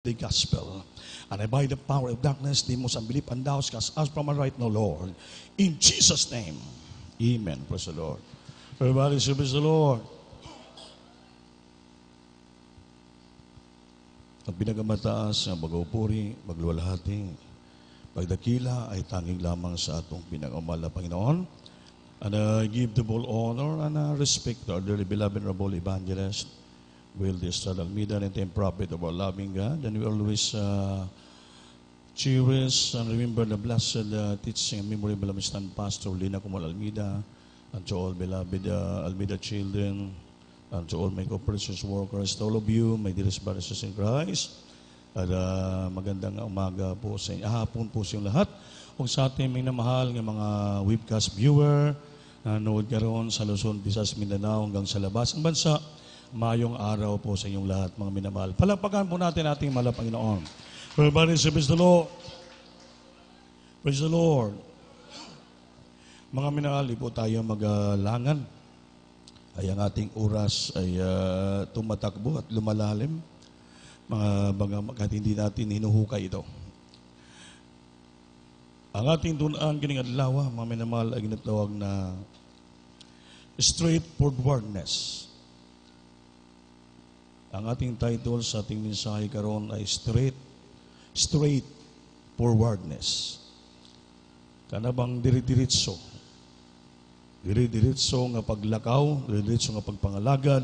the gospel. And by the power of darkness, demons unbelief and doubts cast us from our right now, Lord. In Jesus' name, amen. Praise the Lord. Everybody say, praise the Lord. Ang pinakamataas na pag-upuri, pagluwalhati, pagdakila ay tanging lamang sa atong pinakamahal na Panginoon. And I give the full honor and respect to our dearly beloved Rabble Evangelist, Will the Estrada Almeida, and the prophet of our loving God. And we always cherish and remember the blessed teaching and memory of Stand Pastor Lina Kumal Almeida, and to all beloved Almeida children, and to all my co-precious workers, to all of you, my dearest brothers in Christ. At magandang umaga po sa inyo, hapon po sa inyo lahat. O sa ating minamahal ng mga webcast viewer, nanood karon sa Luzon, Visayas, Mindanao, hanggang sa labas ng bansa, mayong araw po sa inyong lahat, mga minamahal. Palakpakan po natin ating mahal na Panginoon. Everybody say, praise the Lord. Praise the Lord. Mga minamahal, po tayo magalangan. Ay ang ating oras ay tumatakbo at lumalalim. Kahit hindi natin hinuhukay ito. Ang ating dunaan kining adlaw, mga minamahal, ay ginatawag na straightforwardness. Ang ating title sa ating mensahe karon ay straightforwardness. Kanabang diri-diritso. Diri-diritso nga paglakaw, diri-diritso nga pagpangalagad,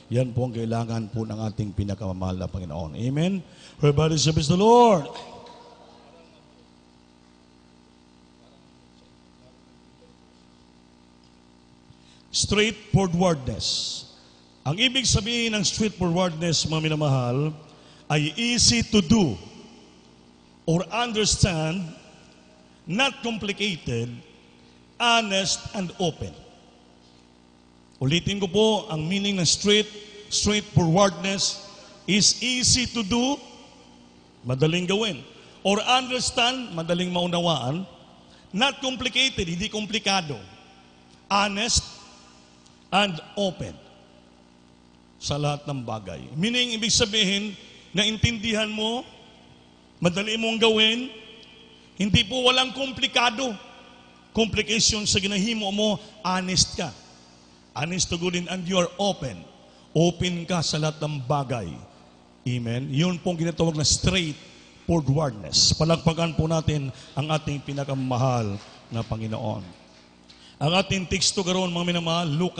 yan po ang kailangan po ng ating pinakamamahal na Panginoon. Amen? Everybody say, praise the Lord! Straightforwardness. Ang ibig sabihin ng straightforwardness, mga minamahal, ay easy to do or understand, not complicated, honest and open. Ulitin ko po, ang meaning ng straightforwardness is easy to do, madaling gawin, or understand, madaling maunawaan, not complicated, hindi komplikado, honest and open sa lahat ng bagay. Meaning, ibig sabihin, naintindihan mo, madali mong gawin, hindi po walang komplikado. Complication sa ginahimo mo, honest ka. Honest to God and you are open. Open ka sa lahat ng bagay. Amen? Yun pong ginatawag na straightforwardness. Palagpagan po natin ang ating pinakamahal na Panginoon. Ang ating teksto karon, mga minamahal, Luke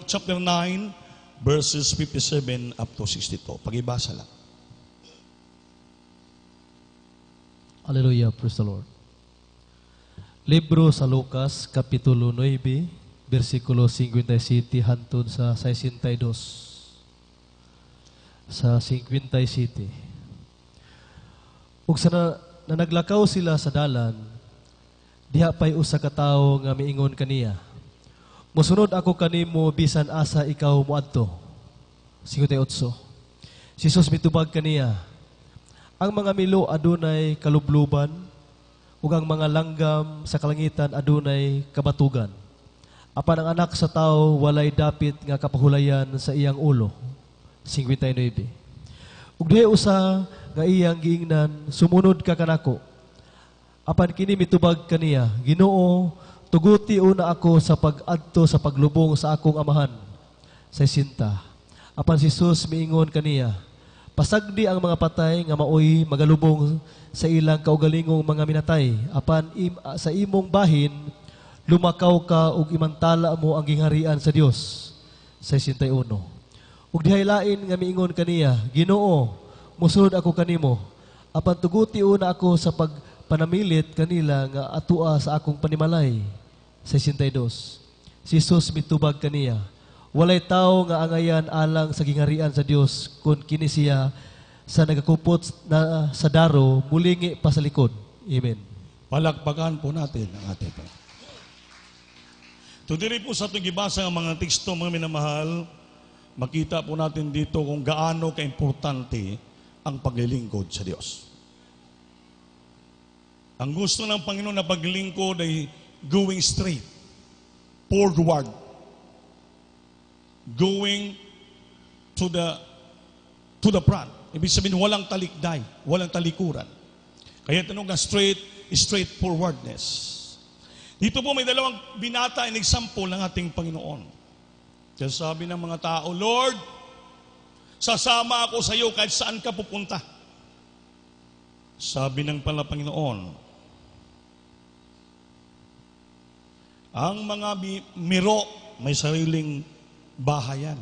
chapter 9, verses 57 up to 62. Pag-ibasa lang. Hallelujah, praise the Lord. Libro sa Lucas, Kapitulo 9, versikulo 57 hantod sa 62. Sa 57. Ug sa naglakaw sila sa dalan, diha pay usa ka tawo nga miingon kaniya, "Mosunod ako kanimo bisan asa ikaw moadto." 58. Si Jesus mitubag kaniya, "Ang mga milo adunay kalubluban, ug ang mga langgam sa kalangitan adunay kabatugan. Apan ang anak sa tao walay dapit nga kapahulayan sa iyang ulo." 59. Ug diha usa nga iyang giingnan, "Sumunod ka kanako." Apan kini mitubag kaniya, "Ginoo, tuguti una ako sa pag-adto sa paglubong sa akong amahan." 60. Apan si Jesus miingon kaniya, "Pasagdi ang mga patay nga maoy magalubong sa ilang kaugalingong mga minatay. Apan sa imong bahin, lumakaw ka ug imantala mo ang gingharian sa Dios." 61. Ug dihay lain nga miingon kaniya, "Ginoo, mosunod ako kanimo. Apan tuguti una ako sa pagpanamilit kanila nga atua sa akong panimalay." 62. Si Jesus mitubag kaniya, "Walay tao nga angayan alang sa gingharian sa Dios kun kini siya sa nagakupot na sa daro, mulingi pa sa likod." Amen. Palakpakan po natin ang ating po. Tudiri po sa itong gibasa ng mga teksto, mga minamahal, makita po natin dito kung gaano ka-importante ang paglilingkod sa Diyos. Ang gusto ng Panginoon na paglilingkod ay going straight, forward, going to the front. Ibig sabihin, walang talikday, walang talikuran. Kaya tanong nga straightforwardness. Dito po may dalawang binata and example ng ating Panginoon. Kaya sabi ng mga tao, Lord, sasama ako sa iyo kahit saan ka pupunta. Sabi ng Panginoon, ang mga miro may sariling bahayan.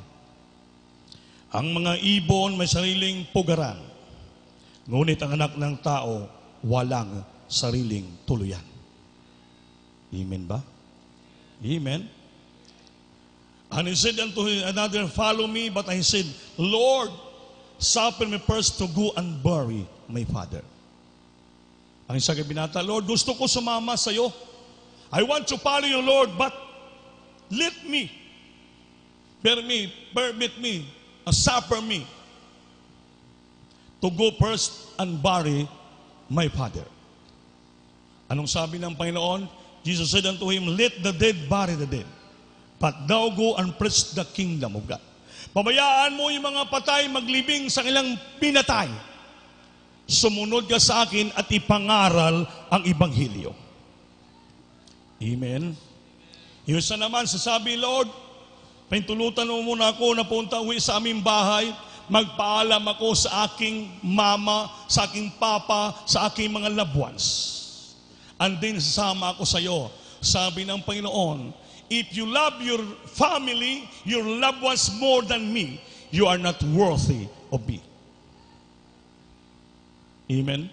Ang mga ibon may sariling pugaran. Ngunit ang anak ng tao walang sariling tuluyan. Amen ba? Amen. And he said unto another, follow me. But I said, Lord, suffer me first to go and bury my father. Ang isa kay binata, Lord, gusto ko sumama sa iyo. I want to follow you, Lord, but let me, permit me, suffer me to go first and bury my father. Anong sabi ng Panginoon? Jesus said unto him, let the dead bury the dead, but thou go and preach the kingdom of God. Pabayaan mo yung mga patay maglibing sa ilang pinatay. Sumunod ka sa akin at ipangaral ang Ebanghelyo. Amen. Yung isa naman, sasabi, Lord, pintulutan mo muna ako na punta uwi sa aming bahay, magpaalam ako sa aking mama, sa aking papa, sa aking mga loved ones. And then sasama ako sa iyo. Sabi ng Panginoon, if you love your family, your loved ones more than me, you are not worthy of me. Amen.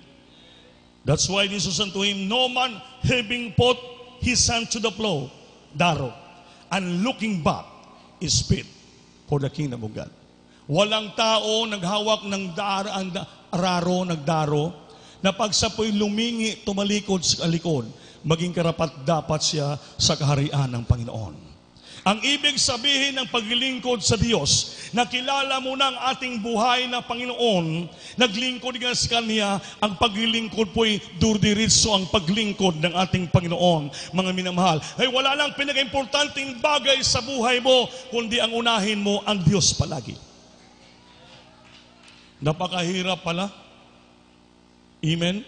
That's why Jesus said to him, no man having put his hand to the plow, daro, and looking back is fit for the kingdom of God. Walang tao naghawak ng araro, nagdaro, na pag sa po'y lumingi, tumalikod sa likod, maging karapat dapat siya sa kaharian ng Panginoon. Ang ibig sabihin ng paglilingkod sa Diyos, nakilala mo na ang ating buhay na Panginoon, naglingkod ka sa Kanya, ang paglilingkod po'y durdiritso ang paglingkod ng ating Panginoon, mga minamahal. Ay wala lang pinaka-importanting bagay sa buhay mo, kundi ang unahin mo ang Diyos palagi. Napakahirap pala. Amen?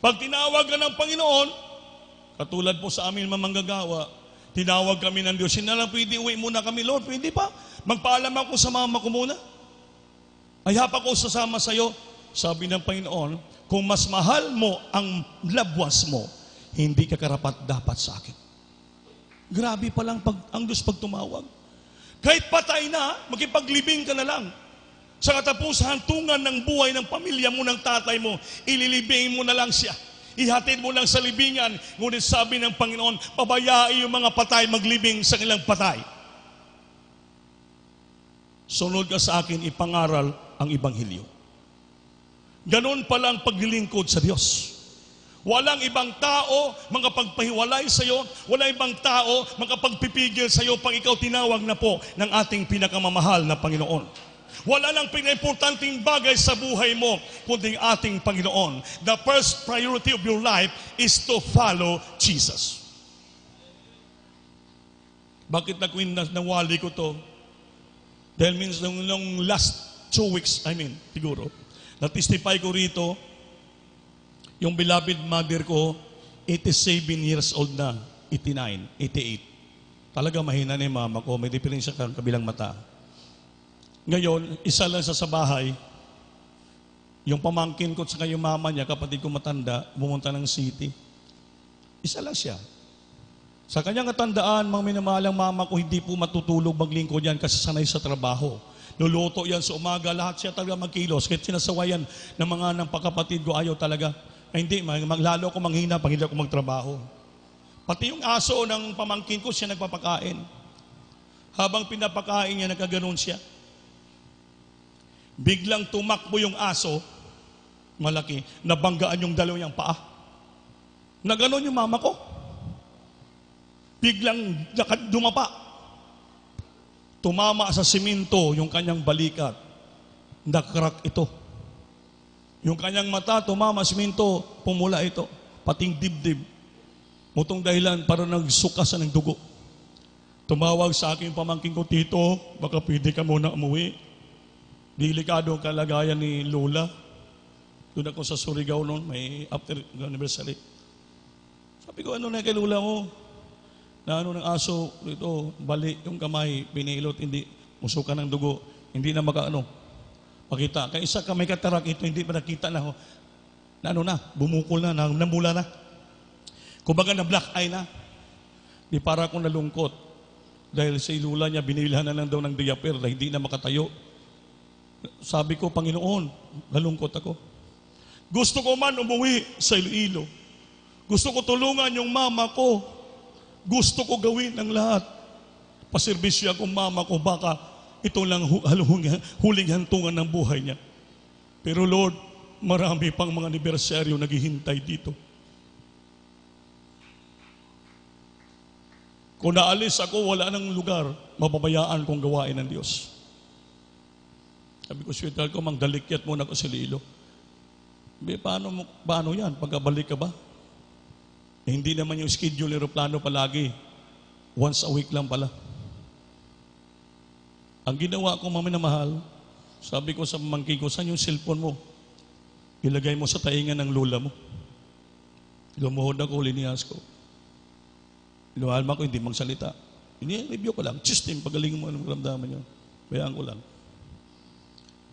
Pag tinawag ka ng Panginoon, katulad po sa amin manggagawa, tinawag kami ng Diyos, hindi na lang pwede uwi muna kami, Lord, pwede pa? Magpaalam ako sa mama ko muna. Ayap ako sasama sa iyo. Sabi ng Panginoon, kung mas mahal mo ang loved ones mo, hindi ka karapat dapat sa akin. Grabe pa lang ang Diyos pag tumawag. Kahit patay na, makipaglibing ka na lang. Sa katapusan, tungan ng buhay ng pamilya mo, ng tatay mo, ililibing mo na lang siya. Ihatid mo lang sa libingan, ngunit sabi ng Panginoon, pabayai yung mga patay maglibing sa ilang patay. Sunod ka sa akin, ipangaral ang Ebanghelyo. Ganon pala ang paglilingkod sa Diyos. Walang ibang tao makapagpahiwalay sa iyo, walang ibang tao makapagpipigil sa iyo pag ikaw tinawag na po ng ating pinakamamahal na Panginoon. Wala lang pinaka-importanting bagay sa buhay mo, kundi ang ating Panginoon. The first priority of your life is to follow Jesus. Bakit nawali ko to? Dahil means nung last 2 weeks, siguro, na-testify ko rito, yung beloved mother ko, 87 years old na, 89, 88. Talaga mahina na yung mama ko, may diferensya sa kabilang mata. Ngayon, isa lang sa bahay, yung pamangkin ko sa yung mama niya, kapatid ko matanda, bumunta ng city. Isa lang siya. Sa kanyang katandaan, mga minamahalang mama ko, hindi po matutulog maglingkod yan kasi sanay sa trabaho. Luluto yan sa umaga, lahat siya talaga magkilos. Kahit sinasawayan ng mga ng pagkapatid ko, ayaw talaga. Ay, hindi, lalo ko manghina pag hindi ako magtrabaho. Pati yung aso ng pamangkin ko, siya nagpapakain. Habang pinapakain niya, nagkaganon siya. Biglang tumakbo yung aso, malaki, nabanggaan yung dalawang paa. Naganon yung mama ko. Biglang dumapa. Tumama sa simento yung kanyang balikat. Nakrak ito. Yung kanyang mata, tumama sa simento, pumula ito. Pating dibdib. Mutong dahilan para nagsukas ng dugo. Tumawag sa akin pamangkin ko, Tito, baka pwede ka muna umuwi. Delikado ang kalagayan ni Lola. Doon ako sa Surigao noon, may after anniversary. Sabi ko, ano na kay Lola mo? Na ano ng aso dito, bali yung kamay, pinilot, hindi, musukan ng dugo, hindi na pakita. Kaya isa ka may katarak ito, hindi pa nakita na, bumukol na, namula na. Kumbaga na black eye na. Di para akong nalungkot. Dahil sa ilula niya, binilhan na lang daw ng diaper na hindi na makatayo. Sabi ko, Panginoon, nalungkot ako. Gusto ko man umuwi sa Iloilo. Gusto ko tulungan yung mama ko. Gusto ko gawin ang lahat. Paserbisyo akong mama ko, baka ito lang huling hantungan ng buhay niya. Pero Lord, marami pang mga anibersaryo naghihintay dito. Kung naalis ako, wala nang lugar, mababayaan kong gawain ng Diyos. Sabi ko, sweetheart ko, mangdalikyat muna ko sa Iloilo. Paano yan? Pagkabalik ka ba? Hindi naman yung schedule aeroplano palagi. Once a week lang pala. Ang ginawa ko, mami na mahal, sabi ko sa pamangkin ko, saan yung cellphone mo? Ilagay mo sa taingan ng lola mo. Lumuhod ako, liniyas ko. Inuhalma ko, hindi magsalita. Ini-review ko lang. System, pagaling mo anong ramdaman yun. Bayaan ko lang.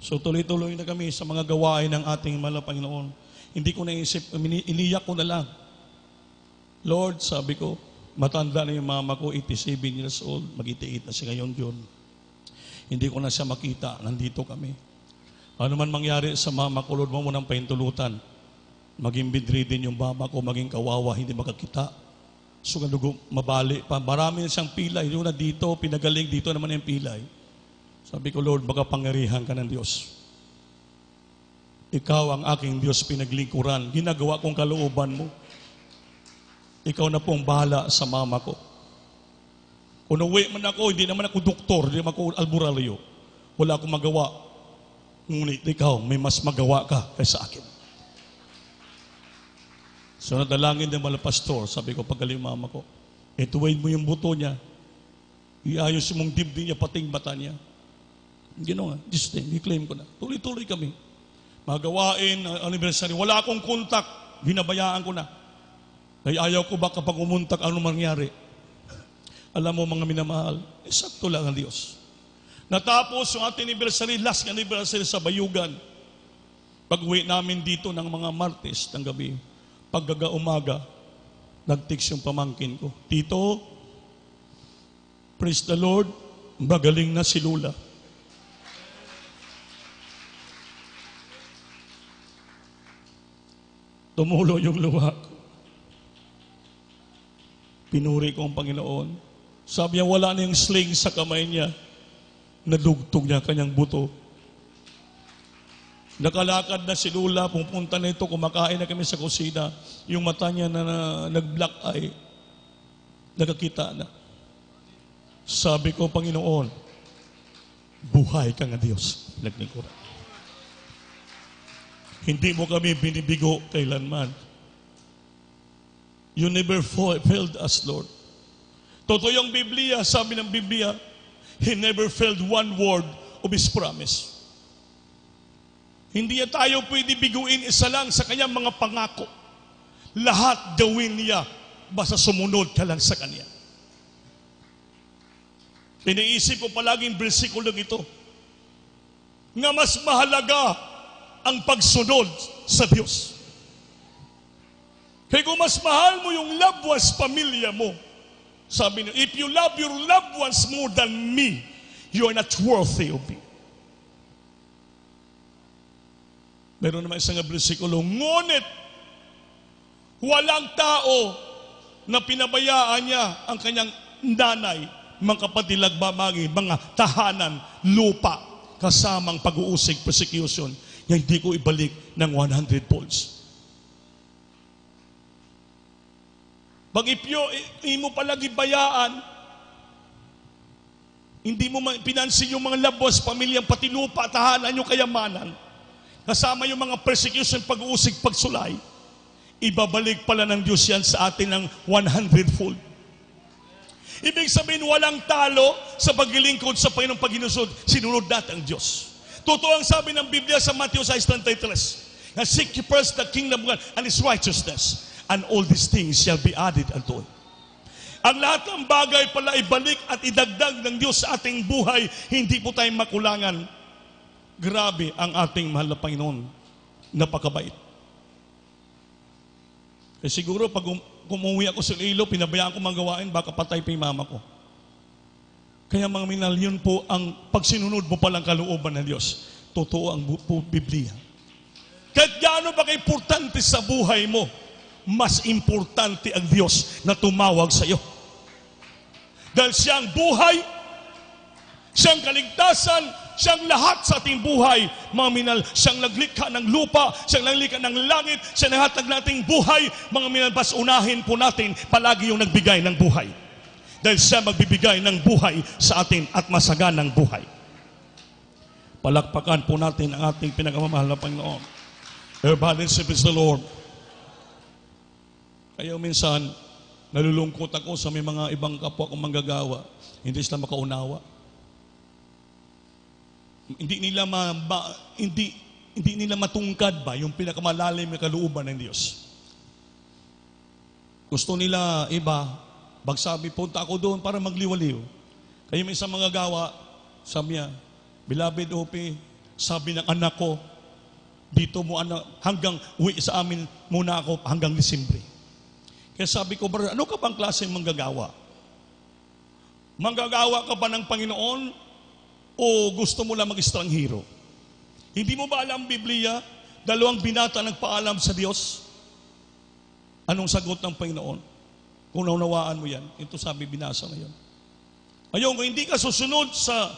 So tuloy-tuloy na kami sa mga gawain ng ating mahal na Panginoon. Hindi ko naisip, iniyak ko na lang. Lord, sabi ko, matanda na yung mama ko, 87 years old, mag-88 na siya ngayon yun. Hindi ko na siya makita, nandito kami. Ano man mangyari sa mama ko, Lord, mo munang pahintulutan. Maging bedridden yung mama ko, maging kawawa, hindi makakita. So mabali pa. Marami na siyang pilay. Yung na dito, pinagaling, dito naman yung pilay. Sabi ko, Lord, baka pangyarihan ka ng Diyos. Ikaw ang aking Diyos pinaglingkuran. Ginagawa kong kalooban mo. Ikaw na pong bahala sa mama ko. Kung uwi man ako, hindi naman ako doktor, hindi naman ako albularyo. Wala akong magawa. Ngunit ikaw, may mas magawa ka kaysa akin. So nadalangin ng mga pastor, sabi ko, pagaling mama ko, ituwid mo yung buto niya, iayos mong dibdib niya, pating mata niya. Ginawa, just then, i-claim ko na. Tuloy-tuloy kami. Magawain, anniversary, wala akong kontak, binabayaan ko na. Ay ayaw ko ba kapag umuntak, ano mangyari? Alam mo mga minamahal, sakto lang ang Diyos. Natapos yung ating anniversary, last anniversary sa Bayugan. Pag-uwi namin dito ng mga Martes ng gabi, paggaga-umaga, nag-text yung pamangkin ko, Tito, praise the Lord, magaling na si Lula. Tumulo yung luha ko. Pinuri ko ang Panginoon. Sabi niya, wala na yung sling sa kamay niya. Nadugtog niya kanyang buto. Nakalakad na si Lula, pupunta na ito, kumakain na kami sa kusina. Yung mata niya na nag-black eye, nagkakita na. Sabi ko, Panginoon, buhay ka nga Diyos. Naglingkuran. Hindi mo kami binibigo kailanman. You never failed us, Lord. Totoo yung Biblia, sabi ng Biblia, He never failed one word of His promise. Hindi tayo pwede biguin isa lang sa kanyang mga pangako. Lahat gawin niya, basta sumunod ka lang sa kanya. Iniisip ko palaging bersikulo ito, nga mas mahalaga ang pagsunod sa Diyos. Kaya kung mas mahal mo yung loved ones, pamilya mo, sabi niya, if you love your loved ones more than me, you are not worthy of me. Meron naman isang bersikulo, ngunit walang tao na pinabayaan niya ang kanyang nanay, mga kapatid, lagbamagi, mga tahanan, lupa, kasamang pag-uusig, persecution, na hindi ko ibalik ng 100 folds. Pag hindi mo palagi bayaan, hindi mo pinansin yung mga labos, pamilyang pati lupa, tahanan, yung kayamanan, kasama yung mga persecution, pag-uusig, pagsulay, ibabalik pala ng Diyos yan sa atin ng 100-fold. Ibig sabihin, walang talo sa paglilingkod sa Panginoong paghinusod, sinunod natin ang Diyos. Totoo ang sabi ng Biblia sa Matthew 6:33. Na seek ye first the kingdom of God and His righteousness, and all these things shall be added unto you. Ang lahat ng bagay pala ibalik at idagdag ng Diyos sa ating buhay, hindi po tayo makulangan. Grabe ang ating mahal na Panginoon. Napakabait. Siguro pag umuwi ako sa Iloilo, pinabayaan ko magawain, baka patay pa yung mama ko. Kaya mga minal, yun po ang pagsinunod mo palang kalooban ng Diyos. Totoo ang Biblia. Kahit gaano ba ka-importante sa buhay mo, mas importante ang Diyos na tumawag sa iyo. Dahil siyang buhay, siyang kaligtasan, siyang lahat sa ating buhay. Mga minal, siyang naglikha ng lupa, siyang naglikha ng langit, siyang naghatag nating buhay. Mga minal, bas unahin po natin palagi yung nagbigay ng buhay. Dahil siya magbibigay ng buhay sa atin at masaganang buhay. Palakpakan po natin ang ating pinakamamahal na Panginoon. Everybody praise the Lord. Kaya minsan, nalulungkot ako sa may mga ibang kapwa kong manggagawa. Hindi sila makaunawa. Hindi nila matungkad ba yung pinakamalalim na kalooban ng Diyos. Gusto nila iba, bagsabi, punta ako doon para magliwaliw. Kaya may isang mga gawa, sabi niya, Beloved Ope, sabi ng anak ko, dito mo anak, hanggang uwi sa amin muna ako hanggang Disyembre. Kaya sabi ko, brother, ano ka bang klase manggagawa? Manggagawa ka ba ng Panginoon o gusto mo lang mag-estranghero? Hindi mo ba alam Biblia? 2 binata nagpaalam sa Diyos. Anong sagot ng Panginoon? Kung naunawaan mo yan, ito sabi binasa ngayon. Ayun, kung hindi ka susunod sa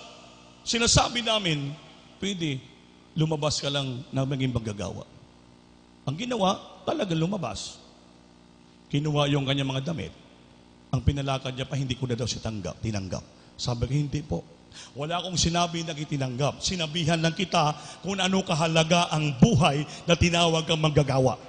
sinasabi namin, pwede lumabas ka lang na maging manggagawa. Ang ginawa, talaga lumabas. Kinuha yung kanyang mga damit. Ang pinalakad niya pa, hindi ko na daw siya tinanggap. Sabi ko, hindi po. Wala akong sinabi na itinanggap. Sinabihan lang kita kung ano kahalaga ang buhay na tinawag kang manggagawa.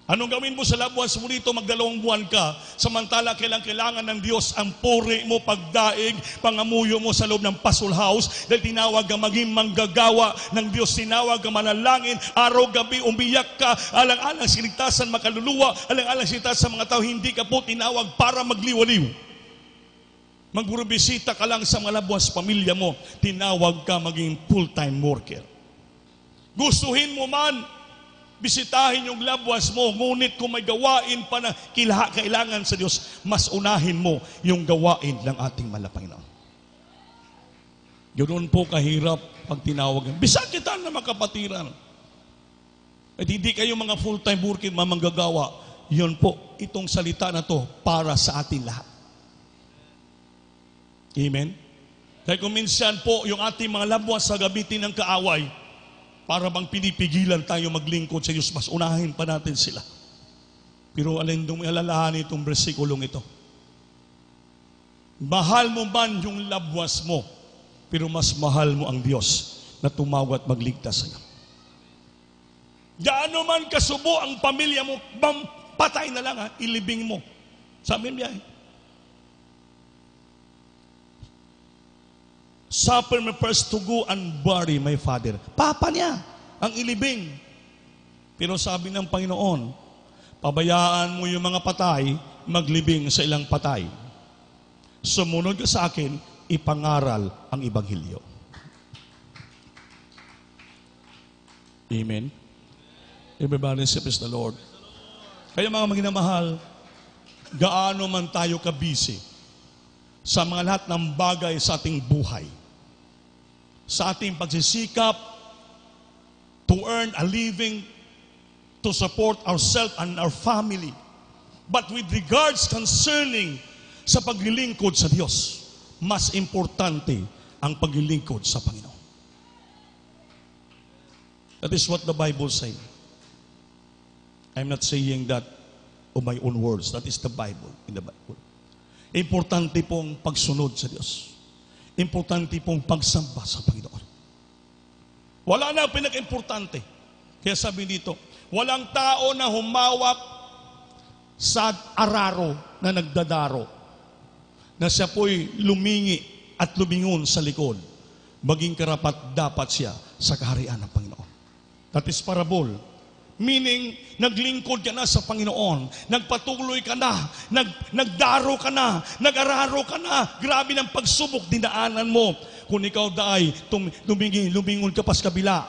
Anong gawin mo sa labuan mo rito, magdalawang buwan ka, samantala kailangan ng Diyos ang puri mo, pagdaig, pangamuyo mo sa loob ng Pasul House, dahil tinawag ka maging manggagawa ng Diyos, tinawag ka manalangin, araw-gabi, umiyak ka, alang-alang siligtasan makaluluwa, alang-alang siligtasan sa mga tao, hindi ka po tinawag para magliwaliw. Magburubisita ka lang sa mga labuan sa pamilya mo, tinawag ka maging full-time worker. Gustuhin mo man, bisitahin yung loved ones mo, ngunit kung may gawain pa na kailangan sa Diyos, mas unahin mo yung gawain ng ating Panginoon. Ganoon po kahirap pag tinawagan. Bisan kita na makapatiran. At hindi kayo mga full-time working, manggagawa. Yun po, itong salita na to para sa atin lahat. Amen? Kaya kung minsan po, yung ating mga loved ones sa gabitin ng kaaway, para bang pinipigilan tayo maglingkod sa Diyos, mas unahin pa natin sila. Pero alalahanin itong versikulong ito. Mahal mo man yung labwas mo, pero mas mahal mo ang Diyos na tumawag at magligtas sa iyo. Gaano man kasubo ang pamilya mo, patay na lang ilibing mo. Sabi niya, suffer me first to go and bury my father. Papa niya, ang ilibing. Pero sabi ng Panginoon, pabayaan mo yung mga patay, maglibing sa ilang patay. Sumunod ka sa akin, ipangaral ang Ebanghelyo. Amen? Everybody say, praise the Lord. Kaya mga maginamahal, gaano man tayo kabisi sa mga lahat ng bagay sa ating buhay, sa ating pagsisikap to earn a living, to support ourselves and our family. But with regards concerning sa paglilingkod sa Diyos, mas importante ang paglilingkod sa Panginoon. That is what the Bible says. I'm not saying that of my own words. That is the Bible, in the Bible. Importante pong pagsunod sa Diyos. Importante pong pagsamba sa Panginoon. Wala na pinaka-importante. Kaya sabi dito, walang tao na humawak sa araro na nagdadaro, na siya po'y lumingi at lumingon sa likod. maging karapat dapat siya sa kaharian ng Panginoon. That is parable. Meaning, naglingkod ka na sa Panginoon, nagpatuloy ka na, nagdaro ka na, nag-araro ka na, grabe ng pagsubok dinaanan mo. Kung ikaw daay, lumingon ka pa sa kabila.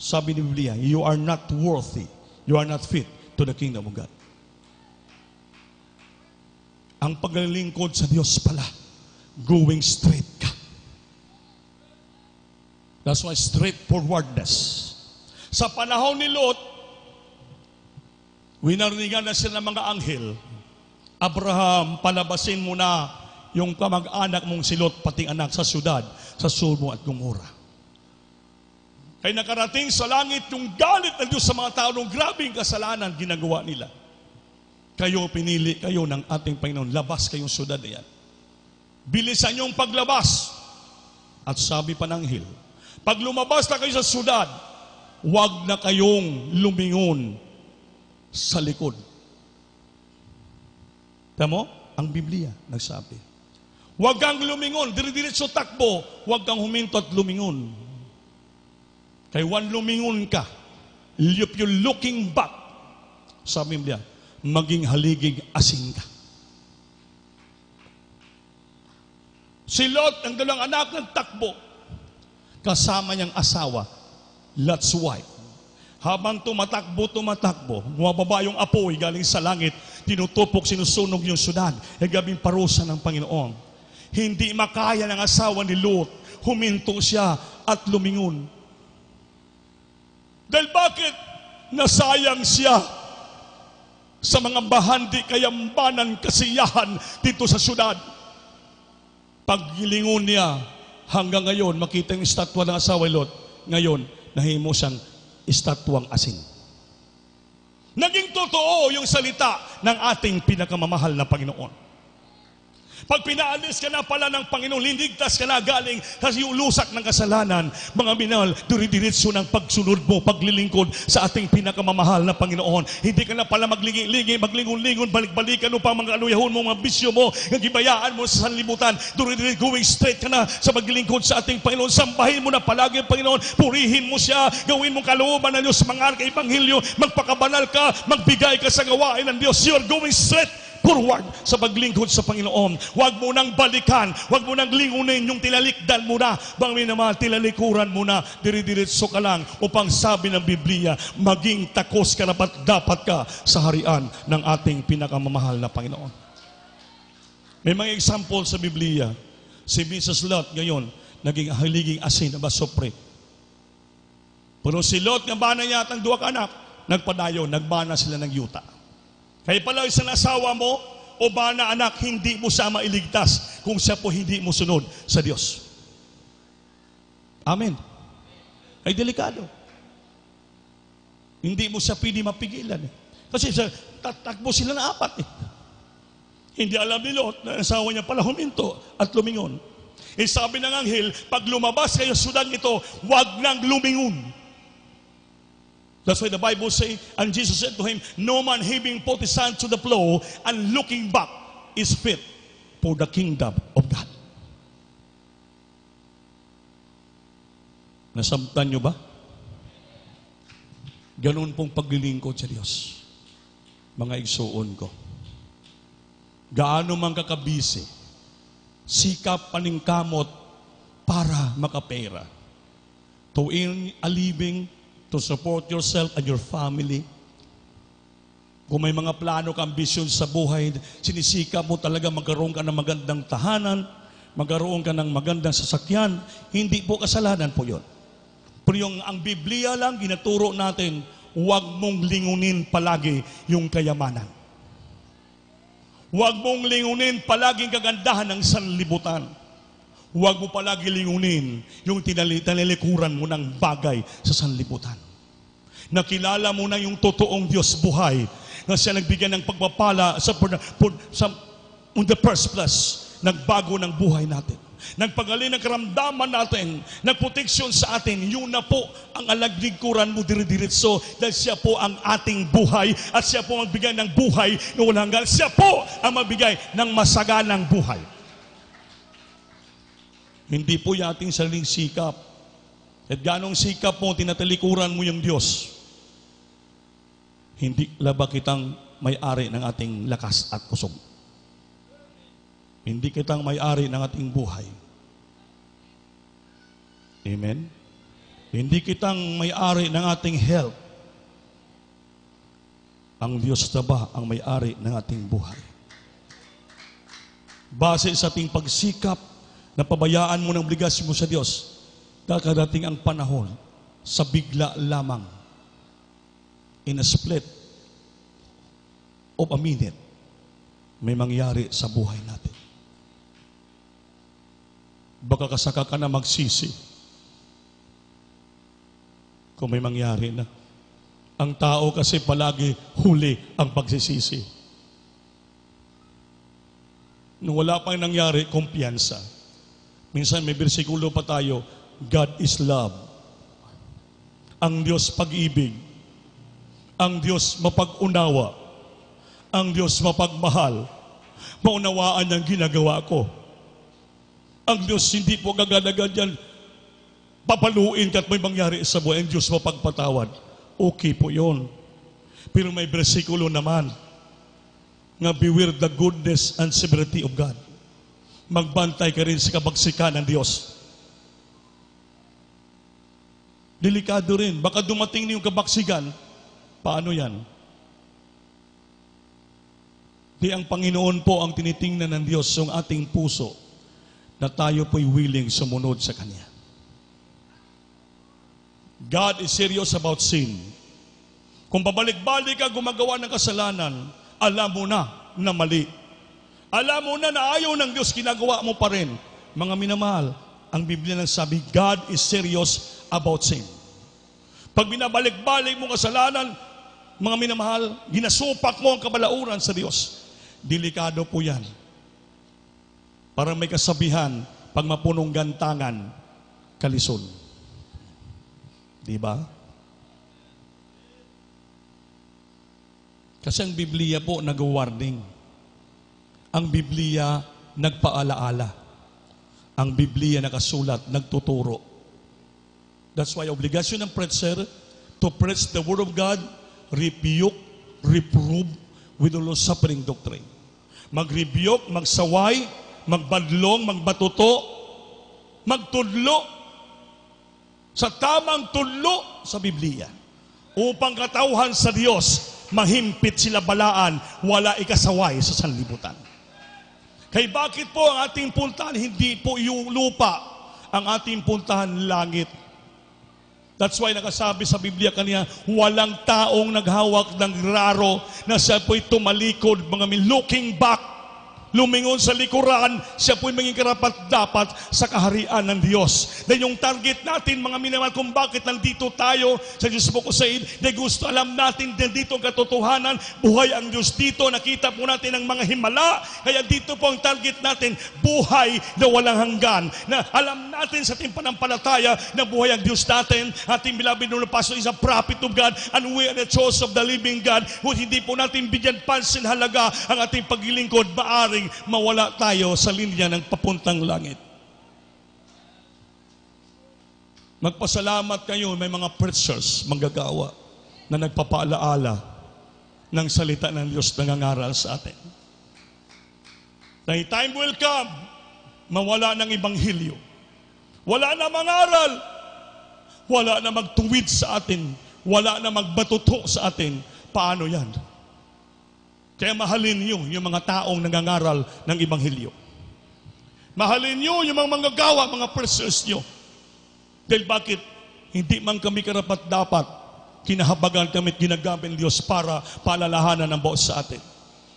Sabi ni Biblia, you are not worthy, you are not fit to the kingdom of God. Ang paglilingkod sa Diyos pala, going straight ka. That's why straightforwardness. Sa panahon ni Lot, winariningan na sila ng mga anghel, Abraham, palabasin mo na yung kamag-anak mong si Lot, pating anak sa syudad, sa Sodoma at Gomora. Kaya nakarating sa langit yung galit ng Diyos sa mga tao ng grabing kasalanan ginagawa nila. Kayo, pinili kayo ng ating Panginoon, labas kayong syudad na yan. Bilisan yung paglabas. At sabi pa ng anghel, pag lumabas na kayo sa syudad, huwag na kayong lumingon sa likod. Tamo? Ang Biblia nagsabi. Huwag kang lumingon, dire-diretso takbo, huwag kang huminto at lumingon. Kaya one lumingon ka, if you're looking back, sabi Biblia, maging haligig asin ka. Si Lot, ang dalawang anak ng takbo, kasama niyang asawa, Lot's wife. Habang tumatakbo, bumababa yung apoy galing sa langit, tinutupok, sinusunog yung syudad, ay gabing parusa ng Panginoon. Hindi makaya ng asawa ni Lot, huminto siya at lumingon. Dahil bakit? Nasayang siya sa mga bahandi, kayamanan, kasiyahan dito sa syudad. Paggilingon niya, hanggang ngayon, makita yung estatwa ng asawa ni Lot, ngayon, nahimo siyang estatwang asin. Naging totoo yung salita ng ating pinakamamahal na Panginoon. Pag pinaalis ka na pala ng Panginoon, lindigtas ka na galing sa lusak ng kasalanan, mga minahal, duri-diretso ng pagsunod mo, paglilingkod sa ating pinakamamahal na Panginoon. Hindi ka na pala maglingon-lingon, balik-balikan mo pa mga aluyahon mo, mga bisyo mo, ang gibayaan mo sa sanlibutan. Duri-diretso, going straight ka na sa paglilingkod sa ating Panginoon. Sambahin mo na palagi ang Panginoon, purihin mo siya, gawin mong kalooban ng Diyos, mangaral ka Ebanghelyo, magpakabanal ka, magbigay ka sa gawain ng Diyos. You are going straight forward sa paglingkod sa Panginoon. Huwag mo nang balikan, huwag mo nang lingunin yung tilalikdan mo na, bang minamahal, tilalikuran mo na, diri-diretso ka lang upang sabi ng Biblia, maging takos ka dapat ka sa harian ng ating pinakamamahal na Panginoon. May mga example sa Biblia. Si Mrs. Lot ngayon, naging haliging asin na basopre. Pero si Lot, nga bana niya at ang duwa ka anak, nagpadayo, nagbana sila ng yuta. Kaya pala isang asawa mo o bana anak, hindi mo siya mailigtas kung siya po hindi mo sunod sa Diyos. Amen. Ay delikado. Hindi mo siya pwede mapigilan. Kasi tatakbo sila na apat. Hindi alam ni Lot na asawa niya pala huminto at lumingon. Sabi ng anghel, pag lumabas kayo sa syudad nito, huwag nang lumingon. That's why the Bible says, and Jesus said to him, no man having put his hand to the plow and looking back is fit for the kingdom of God. Nasamtan nyo ba? Ganun pong paglilingkod sa Diyos. Mga igsuon ko. Gaano man kakabisi, sikap paningkamot para makapera. To earn a living, to support yourself and your family. Kung may mga plano ka, ambisyon sa buhay, sinisika mo talaga magkaroon ka ng magandang tahanan, magkaroon ka ng magandang sasakyan, hindi po kasalanan po yun. Pero ang Biblia lang, ginaturo natin, huwag mong lingunin palagi yung kayamanan. Huwag mong lingunin palagi ang kagandahan ng sanlibutan. Huwag mo palagi lingunin yung tinalikuran mo ng bagay sa sanlibutan. Nakilala mo na yung totoong Diyos buhay na siya nagbigay ng pagpapala on the first place, nagbago ng buhay natin. Nagpagaling ng karamdaman natin, nagproteksyon sa atin, yun na po ang alaglingkuran mo diri-diretso dahil siya po ang ating buhay at siya po ang magbigay ng buhay na walang hanggan. Siya po ang magbigay ng masaganang buhay. Hindi po yung ating sariling sikap. At ganong sikap mo, tinatalikuran mo yung Diyos. Hindi laba kitang may-ari ng ating lakas at kusog. Hindi kitang may-ari ng ating buhay. Amen? Hindi kitang may-ari ng ating health. Ang Diyos na ba ang may-ari ng ating buhay? Base sa ating pagsikap na pabayaan mo ng obligasyon mo sa Diyos, darating ang panahon sa bigla lamang, in a split of a minute, may mangyari sa buhay natin. Baka kasaka ka na magsisi kung may mangyari na. Ang tao kasi palagi huli ang pagsisisi. Nung wala pang nangyari, kumpiyansa. Minsan may bersikulo pa tayo, God is love. Ang Diyos pag-ibig. Ang Diyos mapag-unawa. Ang Diyos mapagmahal. Maunawaan niyang ginagawa ko. Ang Diyos hindi po agad-agad yan papaluin ka't may mangyari sa buhay. Ang Diyos mapagpatawad. Okay po yun. Pero may bersikulo naman nga beware the goodness and severity of God. Magbantay ka rin sa kabagsikan ng Diyos. Delikado rin. Baka dumating na yung kabagsikan. Paano yan? Di ang Panginoon po ang tinitingnan ng Diyos yung ating puso na tayo po'y willing sumunod sa Kanya. God is serious about sin. Kung babalik-balik ka gumagawa ng kasalanan, alam mo na mali. Alam mo na ayaw ng Diyos, ginagawa mo pa rin. Mga minamahal, ang Biblia nagsabi, God is serious about sin. Pag binabalik-balik mo kasalanan, mga minamahal, ginasupak mo ang kabalauran sa Diyos. Delikado po yan. Parang may kasabihan, pag mapunong gantangan, kalison. Diba? Kasi ang Biblia po nag-warning. Ang Biblia nagpaalaala. Ang Biblia nakasulat, nagtuturo. That's why obligasyon ng preacher to preach the Word of God, rebuke, reprove with all suffering doctrine. Mag-rebuke, magsaway, magbadlong, magbatuto, magtudlo sa tamang tudlo sa Biblia. Upang katauhan sa Diyos, mahimpit sila balaan, wala ikasaway sa sanlibutan. Kaya bakit po ang ating puntahan, hindi po yung lupa, ang ating puntahan langit. That's why nakasabi sa Biblia kaniya, walang taong naghawak ng raro na siya po'y tumalikod, mga looking back, lumingon sa likuran, siya po'y maging karapat-dapat sa kaharian ng Diyos. Dahil yung target natin, mga minamahal, kung bakit nandito tayo sa Diyos po Crusade, dahil gusto alam natin din dito ang katotohanan, buhay ang Diyos dito, nakita po natin ang mga himala, kaya dito po ang target natin, buhay na walang hanggan, na alam natin sa ating panampalataya na buhay ang Diyos natin, ating beloved na pastor is a prophet of God, and we are the choice of the living God, kung hindi po natin bigyan pansin halaga ang ating paglilingkod, maaring mawala tayo sa linya ng papuntang langit. Magpasalamat kayo, may mga preachers, manggagawa, na nagpapaalaala ng salita ng Diyos na nangangaral sa atin. The time will come, mawala ng Ebanghelyo. Wala na mangaral, wala na magtuwid sa atin, wala na magbatuto sa atin. Paano yan? Kaya mahalin niyo yung mga taong nangangaral ng Ebanghelyo. Mahalin niyo yung mga manggagawa, mga preachers niyo. Dahil bakit? Hindi man kami karapat-dapat, kinahabagan kami at ginagamit ng Diyos para paalalahanan ng buos sa atin.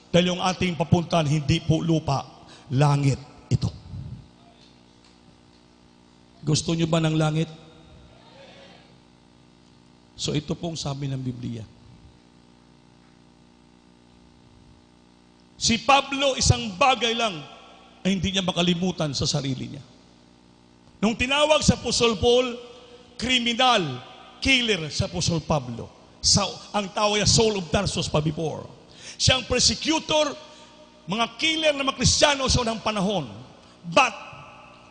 Dahil yung ating papuntahan, hindi po lupa, langit ito. Gusto niyo ba ng langit? So ito pong sabi ng Biblia. Si Pablo, isang bagay lang ay hindi niya makalimutan sa sarili niya. Nung tinawag sa Apostol Paul, kriminal, killer sa Apostol Pablo. Ang tawag niya Saul of Tarsus pa before. Siyang persecutor, mga killer na mga Kristiyano sa unang panahon. But,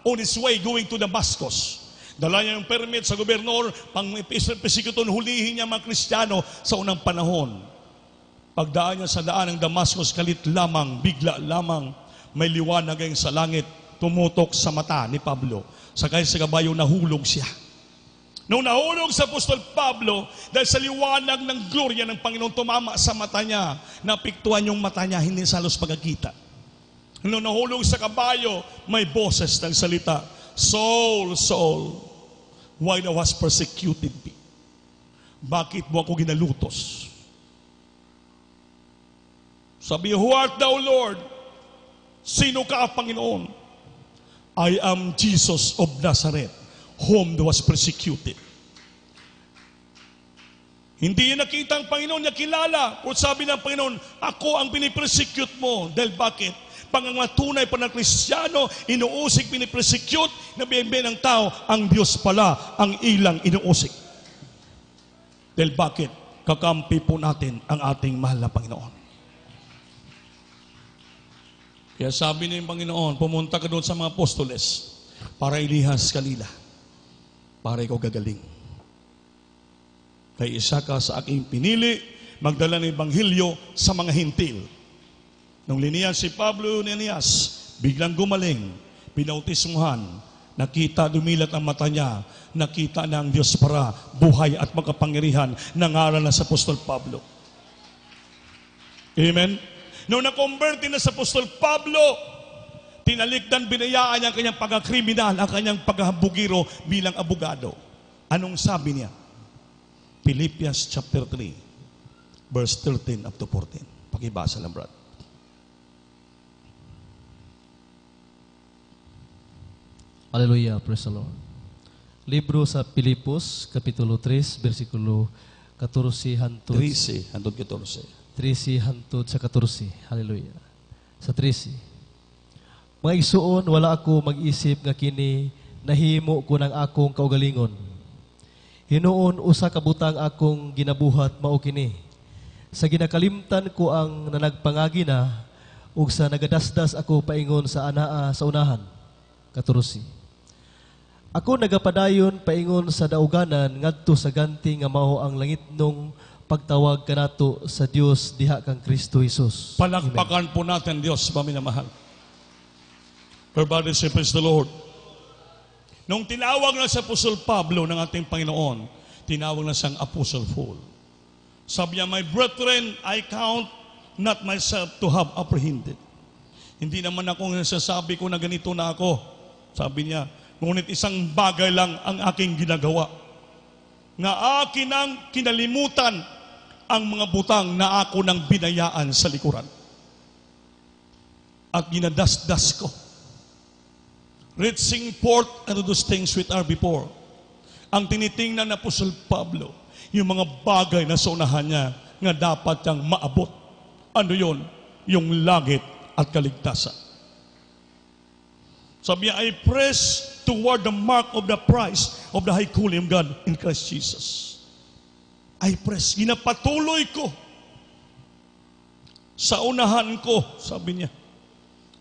on his way going to Damascus. Dala niya yung permit sa gobernador, pang persekuton, hulihin niya mga Kristiyano sa unang panahon. Pagdaan niya sa daan ng Damascus, kalit lamang, bigla lamang, may liwanag ngayong sa langit, tumutok sa mata ni Pablo. Sakay sa kabayo, nahulog siya. Nung nahulog sa Apostol Pablo, dahil sa liwanag ng gloria ng Panginoon, tumama sa mata niya, napiktuan yung mata niya, hindi salos pagkakita. Nung nahulog sa kabayo, may boses ng salita, Saul, Saul, why thou hast persecuted me? Bakit mo ako ginalutos? Sabi, who art thou, Lord? Sino ka, Panginoon? I am Jesus of Nazareth, whom thou hast persecuted. Hindi niya nakita ang Panginoon, niya kilala. Kung sabi ng Panginoon, ako ang pinipersecute mo. Dahil bakit? Pang ang tunay pa ng Kristiyano, inuusik, pinipersecute, nabiyembe ng tao, ang Diyos pala ang ilang inuusik. Dahil bakit? Kakampi po natin ang ating mahal na Panginoon. Kaya sabi ng Panginoon, pumunta ka doon sa mga apostoles para ilihas kanila, para ikaw gagaling. Kaya isa ka sa aking pinili, magdala ng Ebanghelyo sa mga hintil. Nung liniyan si Pablo Nenias, biglang gumaling, pinautismuhan, nakita, dumilat ang mata niya, nakita na ang Diyos para buhay at makapangyarihan, nangaral na sa Apostol Pablo. Amen? Nung na-convert na sa Apostol Pablo, tinalikdan, binayaan niya ang kanyang pagkakriminal, ang kanyang pagkabugiro bilang abogado. Anong sabi niya? Philippians chapter 3, verse 13 up to 14. Pakibasa lang, brad. Hallelujah, praise the Lord. Libro sa Pilipos, Kapitulo 3, versikulo 14 hantod 13 hantod 14. 13 hantod sa 14. Hallelujah. Sa 13. Mga igsuon, wala ako mag-isip nga kini nahimo ko ng akong kaugalingon. Hinuon usa ka butang akong ginabuhat mao kini. Sa ginakalimtan ko ang nanagpangagi na ug sa nagadasdas ako paingon sa anaa sa unahan. 14. Ako nagapadayon paingon sa dauganan ngadto sa ganti nga mao ang langitnong pagtawag kanato sa Dios diha kang Kristo Jesus. Palakpakan po natin Diyos, maminamahal. Everybody say, praise the Lord. Nung tinawag na sa Apostol Pablo ng ating Panginoon, tinawag na siyang Apostle Paul. Sabi niya, my brethren, I count not myself to have apprehended. Hindi naman ako nasasabi ko na ganito na ako. Sabi niya, ngunit isang bagay lang ang aking ginagawa. Nga akin ang kinalimutan ang mga butang na ako nang binayaan sa likuran. At ginadasdas ko. Reaching forth unto those things which are before. Ang tinitingnan na Apostol Pablo, yung mga bagay na sa unahan niya nga dapat niyang maabot. Ano yun? Yung langit at kaligtasan. Sabi niya, I press toward the mark of the prize of the high calling of God in Christ Jesus. I press. Ginapatuloy ko sa unahan ko, sabi niya,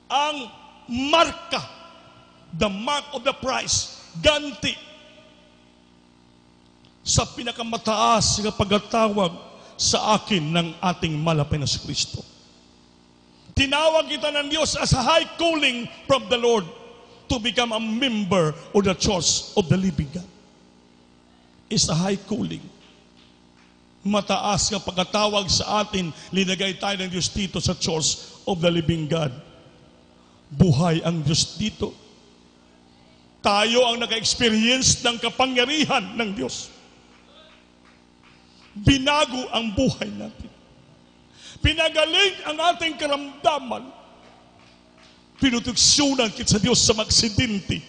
ang marka, the mark of the prize, ganti sa pinakamataas na pagkatawag sa akin ng ating malapay na si Kristo. Tinawag kita ng Diyos as a high calling from the Lord to become a member of the church of the living God. It's a high calling. Mataas na pagkatawag sa atin, linagay tayo ng Diyos dito sa church of the living God. Buhay ang Diyos dito. Tayo ang naka-experience ng kapangyarihan ng Diyos. Binago ang buhay natin. Pinagaling ang ating karamdaman. Pinutuksyonan kita sa Diyos sa magsidinti.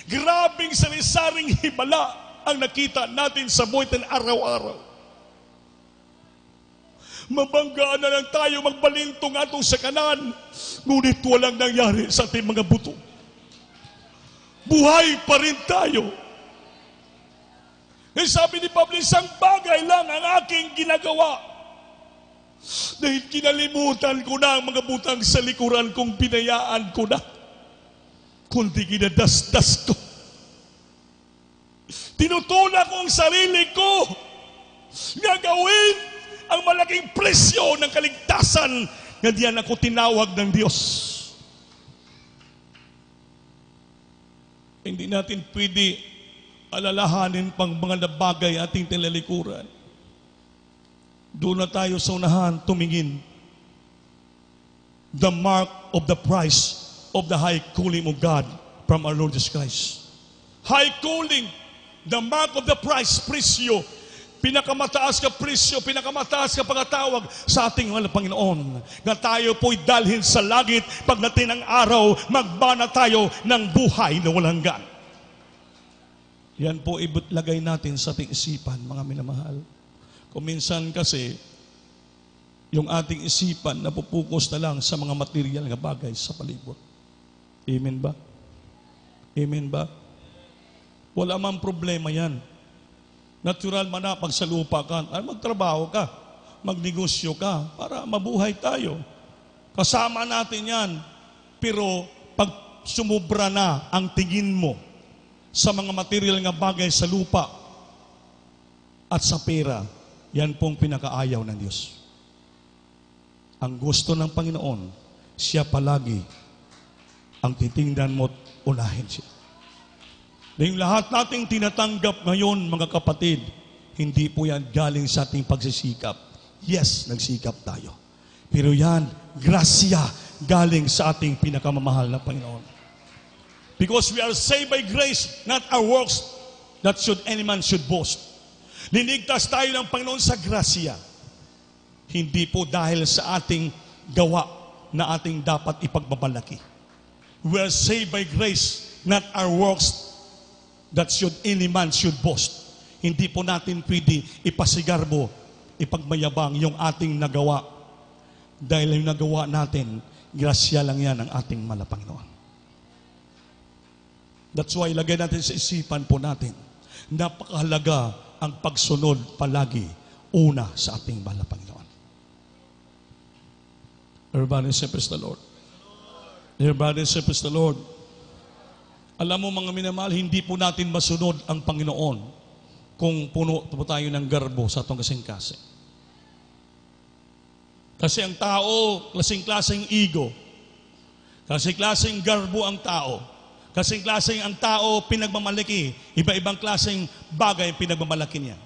Grabing sari-saring himala ang nakita natin sa buhay natin araw-araw. Mabanggaan na lang tayo magbalintong atong sa kanan, ngunit walang nangyari sa ating mga buto. Buhay pa rin tayo. Eh, sabi ni Pablo, isang bagay lang ang aking ginagawa. Dahil kinalimutan ko na ang mga butang sa likuran kong binayaan ko na. kundi ginadasdas ko. Tinutulak ko ang sarili ko nga gawin ang malaking presyo ng kaligtasan nga diyan ako tinawag ng Diyos. Hindi natin pwede alalahanin pang mga bagay ating tilalikuran. Doon na tayo sa unahan tumingin. The mark of the price of the high calling of God from our Lord Jesus Christ. High calling, the mark of the price, presyo, pinakamataas ka presyo, pinakamataas ka pagkatawag sa ating mga Panginoon. Na tayo po'y dalhin sa langit, pagdating ng araw, magbana tayo ng buhay na walang hanggan. Yan po ilagay natin sa ating isipan, mga minamahal. Kung minsan kasi, yung ating isipan napupukus na lang sa mga material na bagay sa palibot. Amen ba? Amen ba? Wala mang problema yan. Natural man na pag sa lupa ka, ay magtrabaho ka, magnegosyo ka, para mabuhay tayo. Kasama natin yan. Pero pag sumubra na ang tingin mo sa mga material nga bagay sa lupa at sa pera, yan pong pinakaayaw ng Diyos. Ang gusto ng Panginoon, siya palagi ang titingnan mo't unahin siya. Yung lahat nating tinatanggap ngayon, mga kapatid, hindi po yan galing sa ating pagsisikap. Yes, nagsikap tayo. Pero yan, grasya galing sa ating pinakamamahal na Panginoon. Because we are saved by grace, not our works, that should any man should boast. Linigtas tayo ng Panginoon sa grasya. Hindi po dahil sa ating gawa na ating dapat ipagbabalaki. We are saved by grace, not our works, that should any man should boast. Hindi po natin pwede ipasigarbo, ipagmayabang yung ating nagawa. Dahil yung nagawa natin, grasya lang yan ng ating Panginoon. That's why ilagay natin sa isipan po natin, napakahalaga ang pagsunod palagi una sa ating Panginoon. Everybody say praise the Lord. Everybody say praise the Lord. Alam mo mga minamahal, hindi po natin masunod ang Panginoon kung puno po tayo ng garbo sa atong kasing-kasing. Kasi ang tao, klaseng-klaseng ego. Kasing-klaseng garbo ang tao. Kasing-klaseng ang tao pinagmamalaki. Iba-ibang klaseng bagay ang pinagmamalaki niya.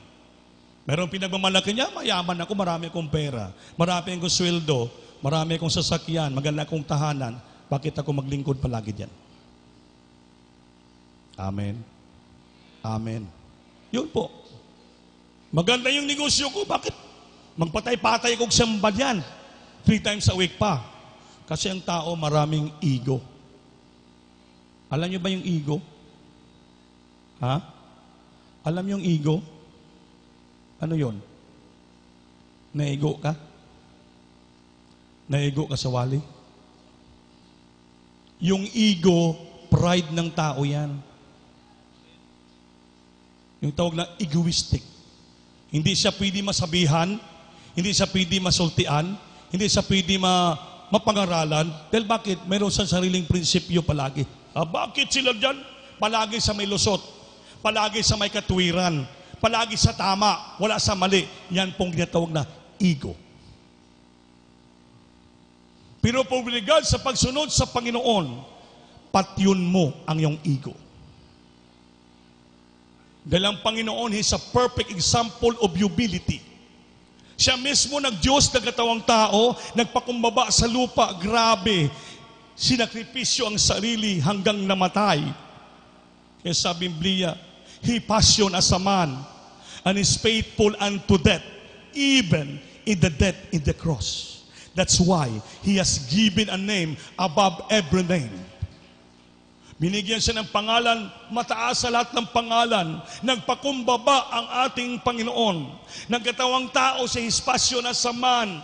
Merong pinagmamalaki niya, mayaman ako, marami akong pera, marami akong sweldo, marami akong sasakyan, maganda akong tahanan, bakit ako maglingkod palagi diyan? Amen. Amen. Yun po. Maganda yung negosyo ko, bakit? Magpatay-patay kong samba diyan. 3 times a week pa. Kasi ang tao maraming ego. Alam niyo ba yung ego? Ha? Alam yung ego? Ano yon? Naigo ka? Naigo ka sa wali? Yung ego, pride ng tao yan. Yung tawag na egoistic. Hindi siya pwede masabihan, hindi siya pwede masultian, hindi siya pwede mapangaralan. Dahil bakit? Meron sa sariling prinsipyo palagi. Bakit sila dyan? Palagi sa may lusot, palagi sa may katwiran, palagi sa tama, wala sa mali. Yan pong ginatawag na ego. Pero publikad sa pagsunod sa Panginoon, patyon mo ang iyong ego. Dahil ang Panginoon, He's a perfect example of humility. Siya mismo nag-Diyos, nagkatawang tao, nagpakumbaba sa lupa, grabe. Sinakripisyo ang sarili hanggang namatay. Kaya sa Biblia, He passion as a man and is faithful unto death, even in the death in the cross. That's why He has given a name above every name. Binigyan siya ng pangalan, mataas sa lahat ng pangalan. Nagpakumbaba ang ating Panginoon. Nagkatawang tao sa espasyo na saman.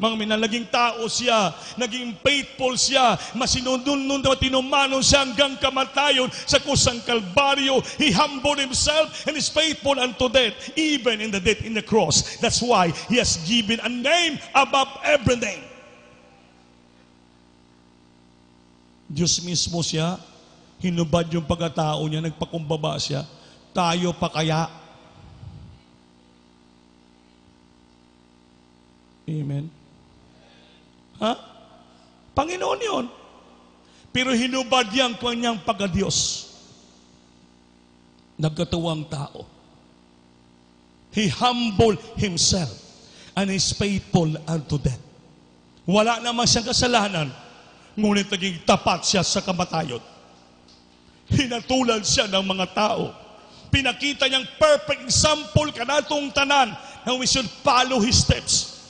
Mga minalaging tao siya, naging faithful siya, masinunod na tinumano siya hanggang kamatayon sa kusang Kalbaryo. He humbled Himself and is faithful unto death, even in the death in the cross. That's why He has given a name above every name. Diyos mismo siya, Hinubad yung pagkatao niya, nagpakumbaba siya. Tayo pa kaya? Amen? Ha? Panginoon yun. Pero hinubad niya ang kanyang pagka-Diyos. Nagkatuwang tao. He humbled himself and is faithful unto death. Wala naman siyang kasalanan, ngunit naging tapat siya sa kamatayon. Hinatulan siya ng mga tao. Pinakita niyang perfect example kanatong tanan na we should follow His steps.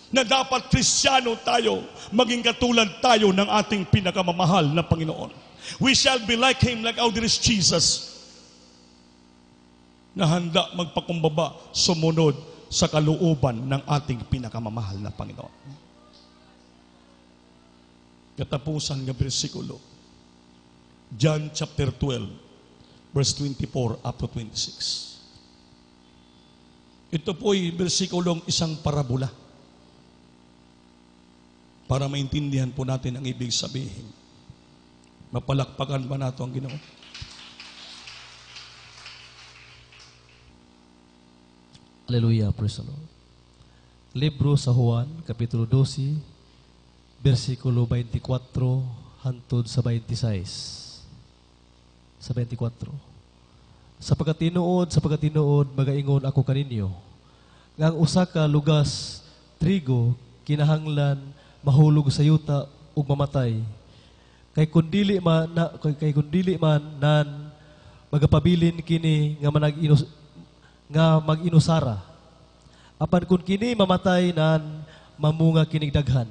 Na dapat Kristiyano tayo, maging katulad tayo ng ating pinakamamahal na Panginoon. We shall be like Him, like how there is Jesus, na handa magpakumbaba, sumunod sa kalooban ng ating pinakamamahal na Panginoon. Katapusan ng bersikulo, John chapter 12, verse 24 up to 26. Ito po'y bersikulong isang parabola para maintindihan po natin ang ibig sabihin. Mapalakpakan ba nato ang Ginoo? Hallelujah, praise the Lord. Libro sa Juan, Kapitulo 12, versikulo 24 hantod sa 26. Sa 24. Sa pagkatinuod, magaingon ako kaninyo, nga ang usa ka lugas trigo kinahanglan mahulog sa yuta ug mamatay. Kay kung dili man nan magapabilin kini nga mag-inusara. Apan kung kini mamatay nan mamunga kinig daghan.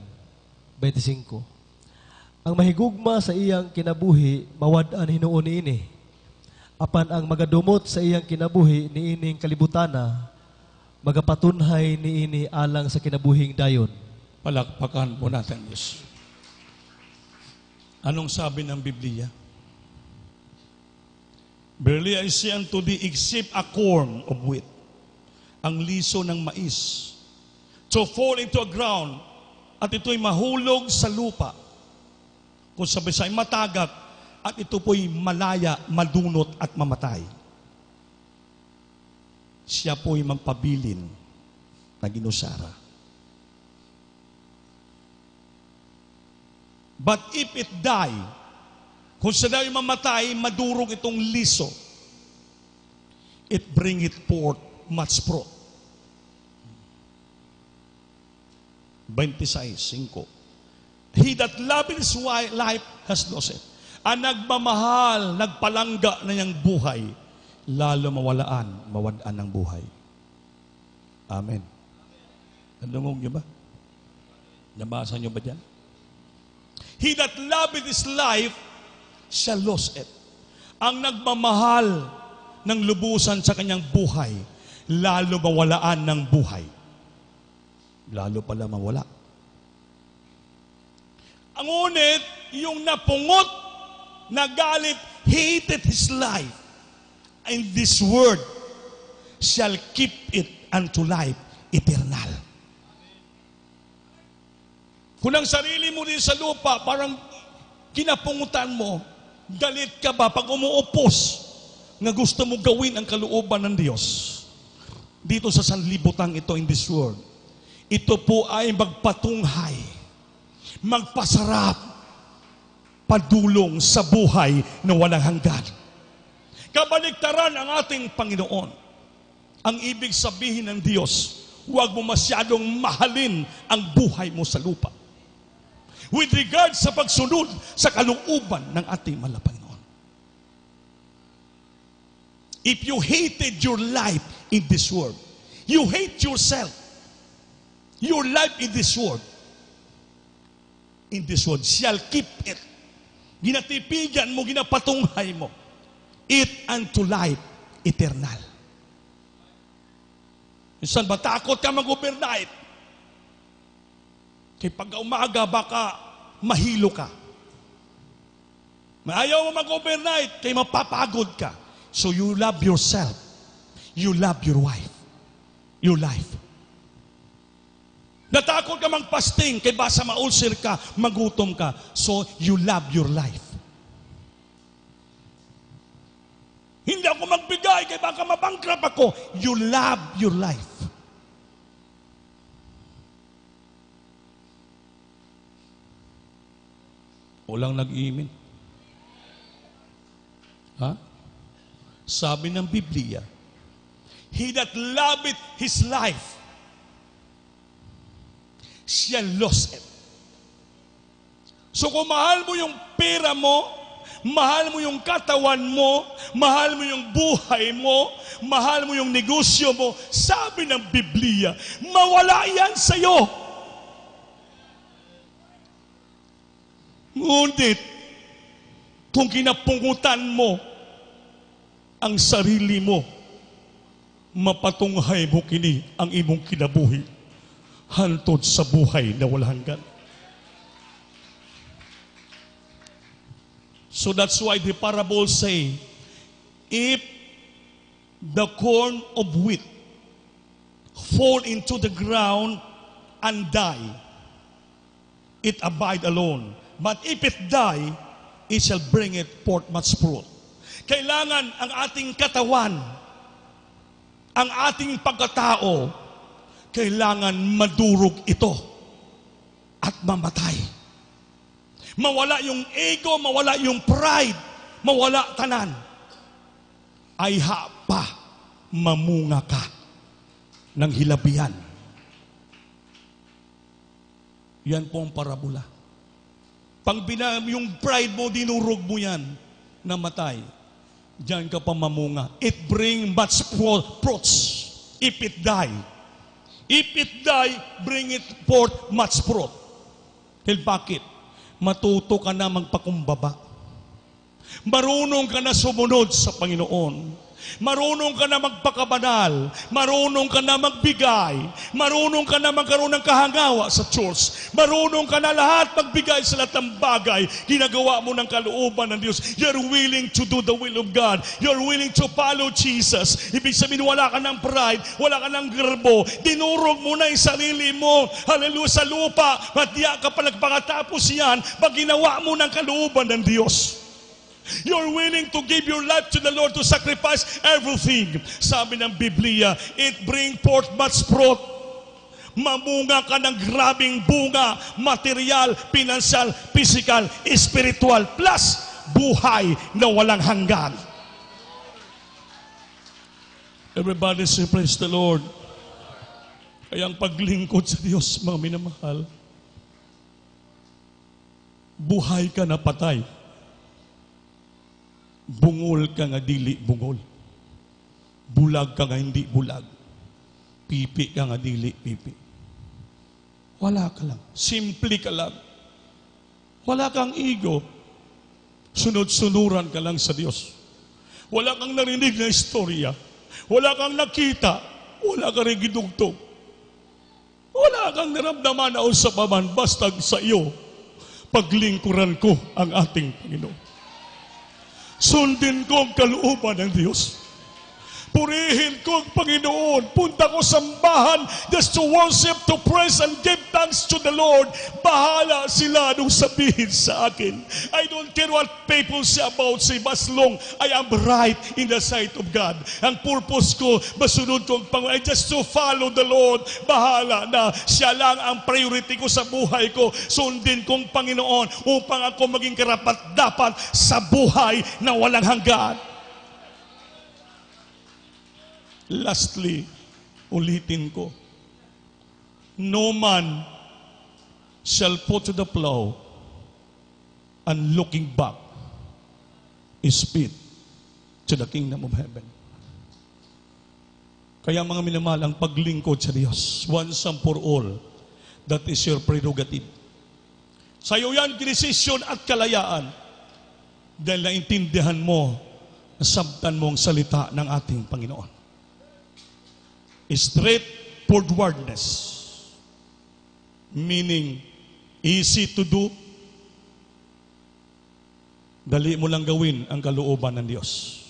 25. Ang mahigugma sa iyang kinabuhi mawad-an hinuon niini. Apan ang magadumot sa iyang kinabuhi niining kalibutana magapatunhay niini alang sa kinabuhing dayon. Palakpakan po natin, Diyos. Anong sabi ng Biblia? Verily I say unto thee, except a corn of wheat, ang liso ng mais, to fall into a ground, at ito'y mahulog sa lupa, kung sabi sa'y matagak, at ito po'y malaya, madunot at mamatay. Siya po'y magpabilin na ginusara. But if it die, kung sa daw mamatay, madurog itong liso, it bring it forth much fruit. 26:5. He that loveth his life has lost it. Ang nagmamahal, nagpalangga na niyang buhay, lalo mawadaan ng buhay. Amen. Nandungog niyo ba? Nabasa niyo ba dyan? He that loveth his life shall lose it. Ang nagmamahal ng lubusan sa kanyang buhay, lalo mawalaan ng buhay. Lalo pala mawala. Ang unit, yung napungot, nagalit, hated his life. And this word shall keep it unto life eternal. Kung ang sarili mo din sa lupa, parang kinapungutan mo, galit ka ba pag umuupos na gusto mo gawin ang kalooban ng Diyos? Dito sa sanlibutan ito in this world, ito po ay magpatunghay, magpasarap, padulong sa buhay na walang hanggan. Kabaliktaran ang ating Panginoon. Ang ibig sabihin ng Diyos, huwag mo masyadong mahalin ang buhay mo sa lupa. With regard sa pagsunod sa kalooban ng ating mahal na Panginoon. If you hated your life in this world, you hate yourself, your life in this world shall keep it. Ginatipigan mo, ginapatunghay mo, it unto life eternal. Minsan ba takot ka mag-overnight? Kaya pag umaga baka mahilo ka. Ayaw mo mag-overnight, kaya mapapagod ka. So you love yourself. You love your wife. Your life. Natakot ka mag-fasting, kaya basa ma-ulcer ka, magutom ka. So you love your life. buhay kay baka mabankrupt ako. You love your life. Walang nag-iimin. Ha? Sabi ng Biblia, he that loveth his life shall lose it. So kung mahal mo yung pera mo, mahal mo yung katawan mo, mahal mo yung buhay mo, mahal mo yung negosyo mo, sabi ng Biblia, mawala yan sa'yo. Ngunit, kung kinapungutan mo ang sarili mo, mapatunghay mo kini ang imong kinabuhi hantod sa buhay na walang hanggan. So that's why the parable say, if the corn of wheat fall into the ground and die, it abide alone. But if it die, it shall bring it forth much fruit. Kailangan ang ating katawan, ang ating pagkatao, kailangan madurog ito at mamatay. Mawala yung ego, mawala yung pride, mawala tanan. Ay pa, mamunga ka ng hilabihan. Yan po ang parabola. Yung pride mo, dinurog mo yan, namatay. Diyan ka pa mamunga. It bring much fruits if it die. If it die, bring it forth much fruit. Dahil bakit? Matuto ka na magpakumbaba. Marunong ka na sumunod sa Panginoon. Marunong ka na magpakabanal. Marunong ka na magbigay. Marunong ka na magkaroon ng kahangawa sa church. Marunong ka na lahat magbigay sa lahat ng bagay. Ginagawa mo ng kalooban ng Diyos. You're willing to do the will of God. You're willing to follow Jesus. Ibig sabihin, wala ka ng pride, wala ka ng garbo. Dinurog mo na yung sarili mo. Hallelujah, sa lupa. At di ka pa nagpakatapos yan pag ginawa mo ng kalooban ng Diyos. You're willing to give your life to the Lord, to sacrifice everything. Sabi ng Biblia, it bring forth much fruit. Mamunga ka ng grabing bunga, material, financial, physical, spiritual, plus buhay na walang hanggan. Everybody say, praise the Lord. Kaya ang paglingkod sa Diyos, mga minamahal, buhay ka na patay. Bungol ka nga dili bungol. Bulag ka nga hindi bulag. Pipi ka nga dili pipi. Wala ka lang. Simple ka lang. Wala kang ego. Sunod-sunuran ka lang sa Diyos. Wala kang narinig na istorya. Wala kang nakita. Wala kang rin gidugtog. Wala kang naramdaman na usapaman basta sa iyo paglingkuran ko ang ating Panginoon. Sundin ko ang kalooban ng Diyos. Purihin ko ang Panginoon. Punta ko sa sambahan just to worship, to praise and give thanks to the Lord. Bahala sila nung sabihin sa akin. I don't care what people say about me as long I am right in the sight of God. Ang purpose ko, masunod ko ang Panginoon. I just to follow the Lord. Bahala na. Siya lang ang priority ko sa buhay ko. Sundin kong Panginoon upang ako maging karapat-dapat sa buhay na walang hanggan. Lastly, ulitin ko, no man shall put to the plow and looking back is fit to the kingdom of heaven. Kaya mga minamahal, ang paglingkod sa Diyos, once and for all, that is your prerogative. Sa iyo yan, kinesisyon at kalayaan dahil naintindihan mo, nasabtan mo ang salita ng ating Panginoon. Straightforwardness, meaning easy to do, dali mo lang gawin ang kalooban ng Diyos.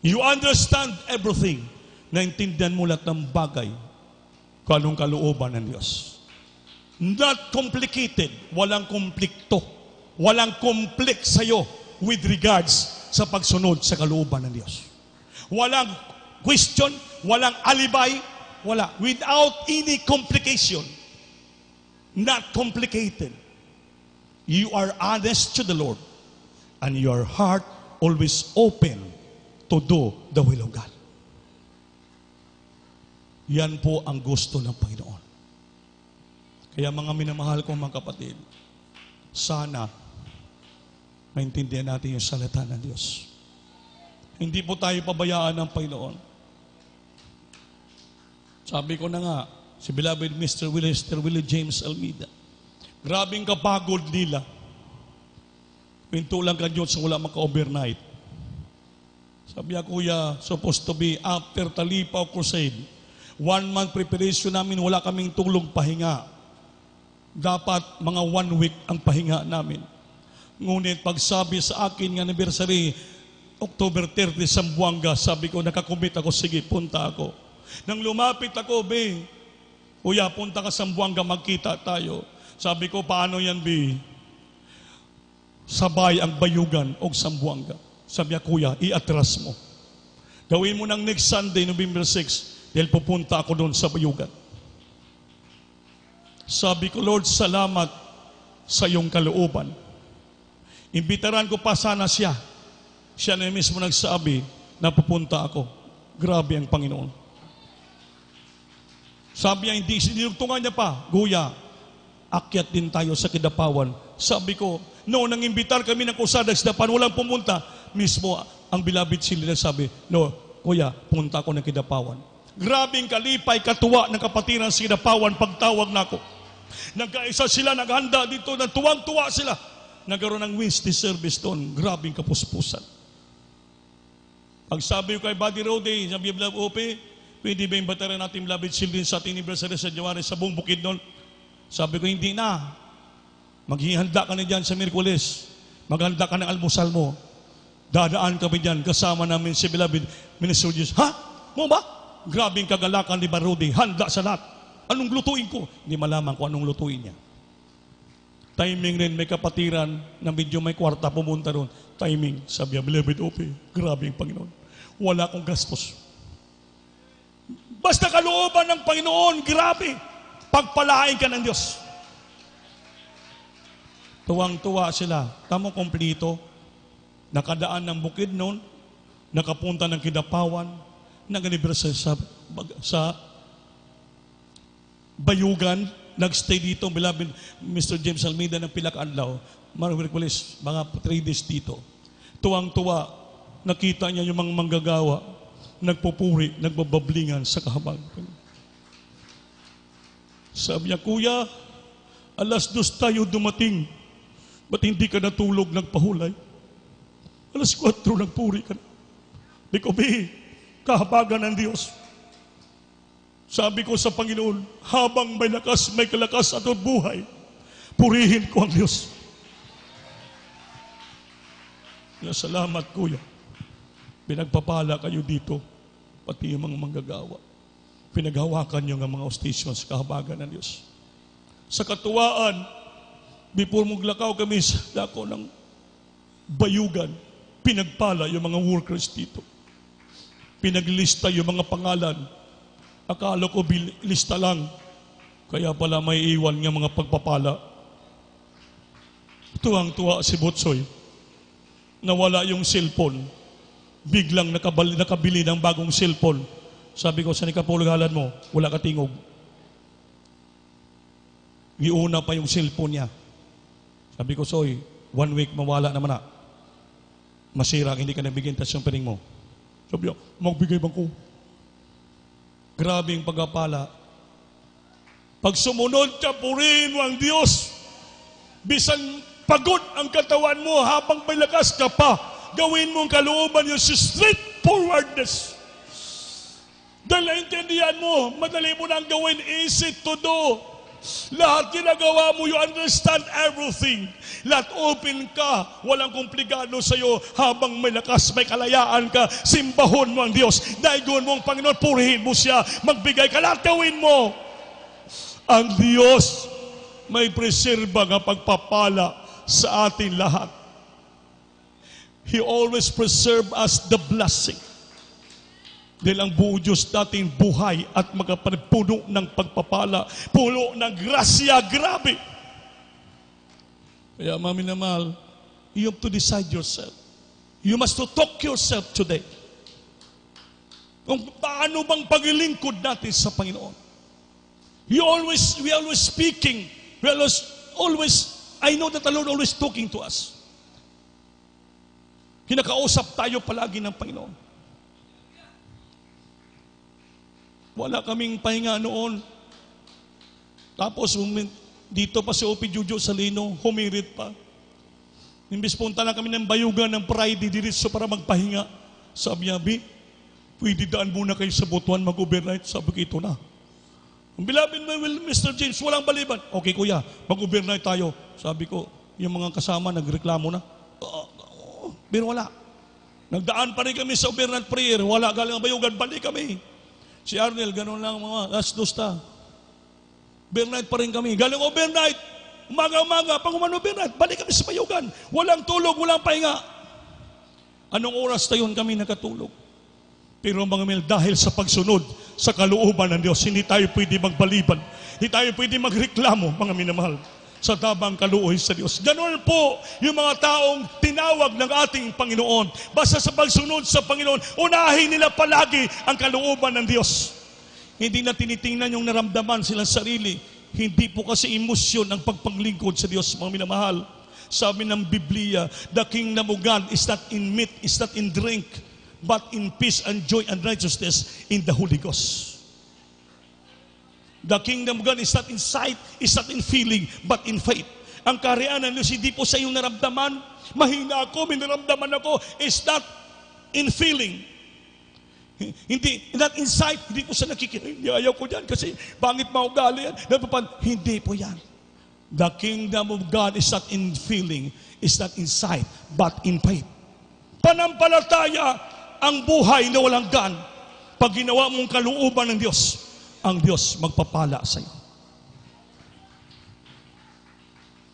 You understand everything, naintindihan mo lahat ng bagay kung anong kalooban ng Diyos. Not complicated, walang komplikto, walang complex sa'yo with regards sa pagsunod sa kalooban ng Diyos. Walang question, walang alibay, wala. Without any complication. Not complicated. You are honest to the Lord. And your heart always open to do the will of God. Yan po ang gusto ng Panginoon. Kaya mga minamahal kong mga kapatid, sana maintindihan natin yung salita ng Diyos. Hindi po tayo pabayaan ng Panginoon. Sabi ko na nga, si beloved Mr. Willie James Almeida, grabing kapagod nila. Pinto lang ka Diyos, wala maka-overnight. Sabi niya, Kuya, supposed to be after Talipaw Crusade, 1 month preparation namin, wala kaming tulog pahinga. Dapat mga 1 week ang pahinga namin. Ngunit pagsabi sa akin ng anniversary, October 30, Sambuanga, sabi ko, nakakumit ako, sige, punta ako. Nang lumapit ako, be, Kuya, punta ka sa Sambuanga, magkita tayo. Sabi ko, paano yan, be? Sabay ang Bayugan o Sambuanga. Sabi niya, Kuya, i-atras mo. Gawin mo ng next Sunday, November 6, dahil pupunta ako doon sa Bayugan. Sabi ko, Lord, salamat sa iyong kalooban. Imbitaran ko pa sana siya. Siya na mismo nagsabi na pupunta ako. Grabe ang Panginoon. Sabi niya, hindi sinilugtungan niya pa, Kuya, akyat din tayo sa Kidapawan. Sabi ko, no, nang imbitar kami ng kusada sa Kidapawan, walang pumunta. Mismo, ang beloved sila nagsabi, no, Kuya, punta ako ng Kidapawan. Grabing kalipay, katuwa ng kapatiran sa Kidapawan, pagtawag na ako. Nagkaisa sila, naghanda dito, tuwang-tuwa sila. Nagkaroon ng Wednesday service doon. Grabing kapuspusan. Pag sabi ko kay Buddy Rode, sabi ko, Ope, pwede ba imbataran natin beloved children sa ating anniversary sa January sa buong bukid doon? Sabi ko, hindi na. Maghihanda ka na dyan sa Miyerkules. Maghanda ka ng almusal mo. Dadaan kami dyan, kasama namin si beloved Minister Jesus. Ha? Mo ba? Grabing kagalakan ni Barode, handa sa lahat. Anong lutuin ko? Hindi malaman ko anong lutuin niya. Timing rin, may kapatiran na medyo may kwarta pumunta ron. Timing, sabi niya, beloved Ope, grabe ang Panginoon. Wala akong gastos. Basta kalooban ng Panginoon, grabe. Pagpalain ka ng Diyos. Tuwang-tuwa sila. Tamo kompleto. Nakadaan ng bukid noon, nakapunta ng Kidapawan, nag-anniversary sa Bayugan, nagstay dito, beloved Mr. James Almeida ng Pilak-Adlaw, Miyerkules, mga 3 days dito. Tuwang-tuwa, nakita niya yung mga manggagawa, nagpupuri, nagbabablingan sa kahabagan. Sabi niya, Kuya, 2:00 tayo dumating, ba't hindi ka natulog nagpahulay? 4:00 nagpuri ka na. Di ko, kahabagan ng Diyos. Sabi ko sa Panginoon, habang may lakas, may kalakas at buhay, purihin ko ang Diyos. Salamat, Kuya. Pinagpapala kayo dito, pati yung mga manggagawa. Pinaghawakan nyo ng mga stations sa kahabagan ng Diyos. Sa katuwaan, before maglakaw kami sa dako ng Bayugan, pinagpala yung mga workers dito. Pinaglista yung mga pangalan. Akala ko lista lang. Kaya pala may iwan ng mga pagpapala. Tuwang-tuwa si Butsoy. Nawala yung cellphone. Biglang nakabili ng bagong cellphone. Sabi ko, saan ikapulugalan mo? Wala ka tingog. Iuna pa yung cellphone niya. Sabi ko, Soy, 1 week mawala naman na. Masira, hindi ka nabigyan tas yung piring mo. Sabi niya, magbigay bang ko? Grabe yung pagkapala. Pag sumunod ka, purihin mo ang Diyos. Bisan pagod ang katawan mo habang may lakas ka pa, gawin mo ang kalooban yung straightforwardness. Dahil naintindihan mo, madali mo nang gawin, easy to do. Lahat ginagawa mo, you understand everything. Lahat open ka, walang komplikado sa'yo. Habang may lakas, may kalayaan ka, simbahon mo ang Diyos. Daigon mo ang Panginoon, purihin mo siya, magbigay ka, lahat gawin mo. Ang Diyos may preserba nga pagpapala sa atin lahat. He always preserve us the blessing. Dahil ang buo Diyos natin buhay at magpuno ng pagpapala, puno ng grasya, grabe. Kaya mami na mahal, you have to decide yourself. You must to talk yourself today. Kung paano bang paglilingkod natin sa Panginoon. We always speaking. We always, I know that the Lord always talking to us. Kinakausap tayo palagi ng Panginoon. Wala kaming pahinga noon. Tapos dito pa si O.P. Jojo Salino, humirit pa. Imbis punta lang kami ng bayugan ng Friday diretso para magpahinga. Sabi niya, B, pwede daan muna kayo sa Butuan mag-overnight. Sabi ko, ito na. Ang bilabin mo, Mr. James, walang baliban. Okay kuya, mag-overnight tayo. Sabi ko, yung mga kasama nagreklamo na. Pero wala. Nagdaan pa rin kami sa overnight prayer. Wala, galing ang bayugan, balik kami. Si Arnel, ganun lang mga last dosta. Overnight pa rin kami. Galing overnight. Umaga-umaga, pag overnight, balik kami sa bayugan. Walang tulog, walang pahinga. Anong oras tayon kami nakatulog? Pero mga mil, dahil sa pagsunod sa kalooban ng Diyos, hindi tayo pwede magbaliban. Hindi tayo pwede magreklamo, mga minamahal, sa tabang kalooy sa Diyos. Ganun po yung mga taong tinawag ng ating Panginoon. Basta sa pagsunod sa Panginoon, unahin nila palagi ang kalooban ng Diyos. Hindi na tinitingnan yung naramdaman silang sarili. Hindi po kasi emosyon ang pagpaglingkod sa Diyos, mga minamahal. Sabi ng Biblia, the kingdom of God is not in meat, is not in drink, but in peace and joy and righteousness in the Holy Ghost. The kingdom of God is not in sight, is not in feeling, but in faith. Ang kaharian ng Diyos, hindi po sa iyong naramdaman. Mahina ako, may naramdaman ako, is not in feeling. Hindi, not in sight, hindi po sa nakikita. Hindi, ayaw ko yan kasi bangit maugali yan. Hindi po yan. The kingdom of God is not in feeling, is not in sight, but in faith. Panampalataya ang buhay na walang gan. Pag ginawa mong kalooban ng Diyos, ang Diyos magpapala sa iyo.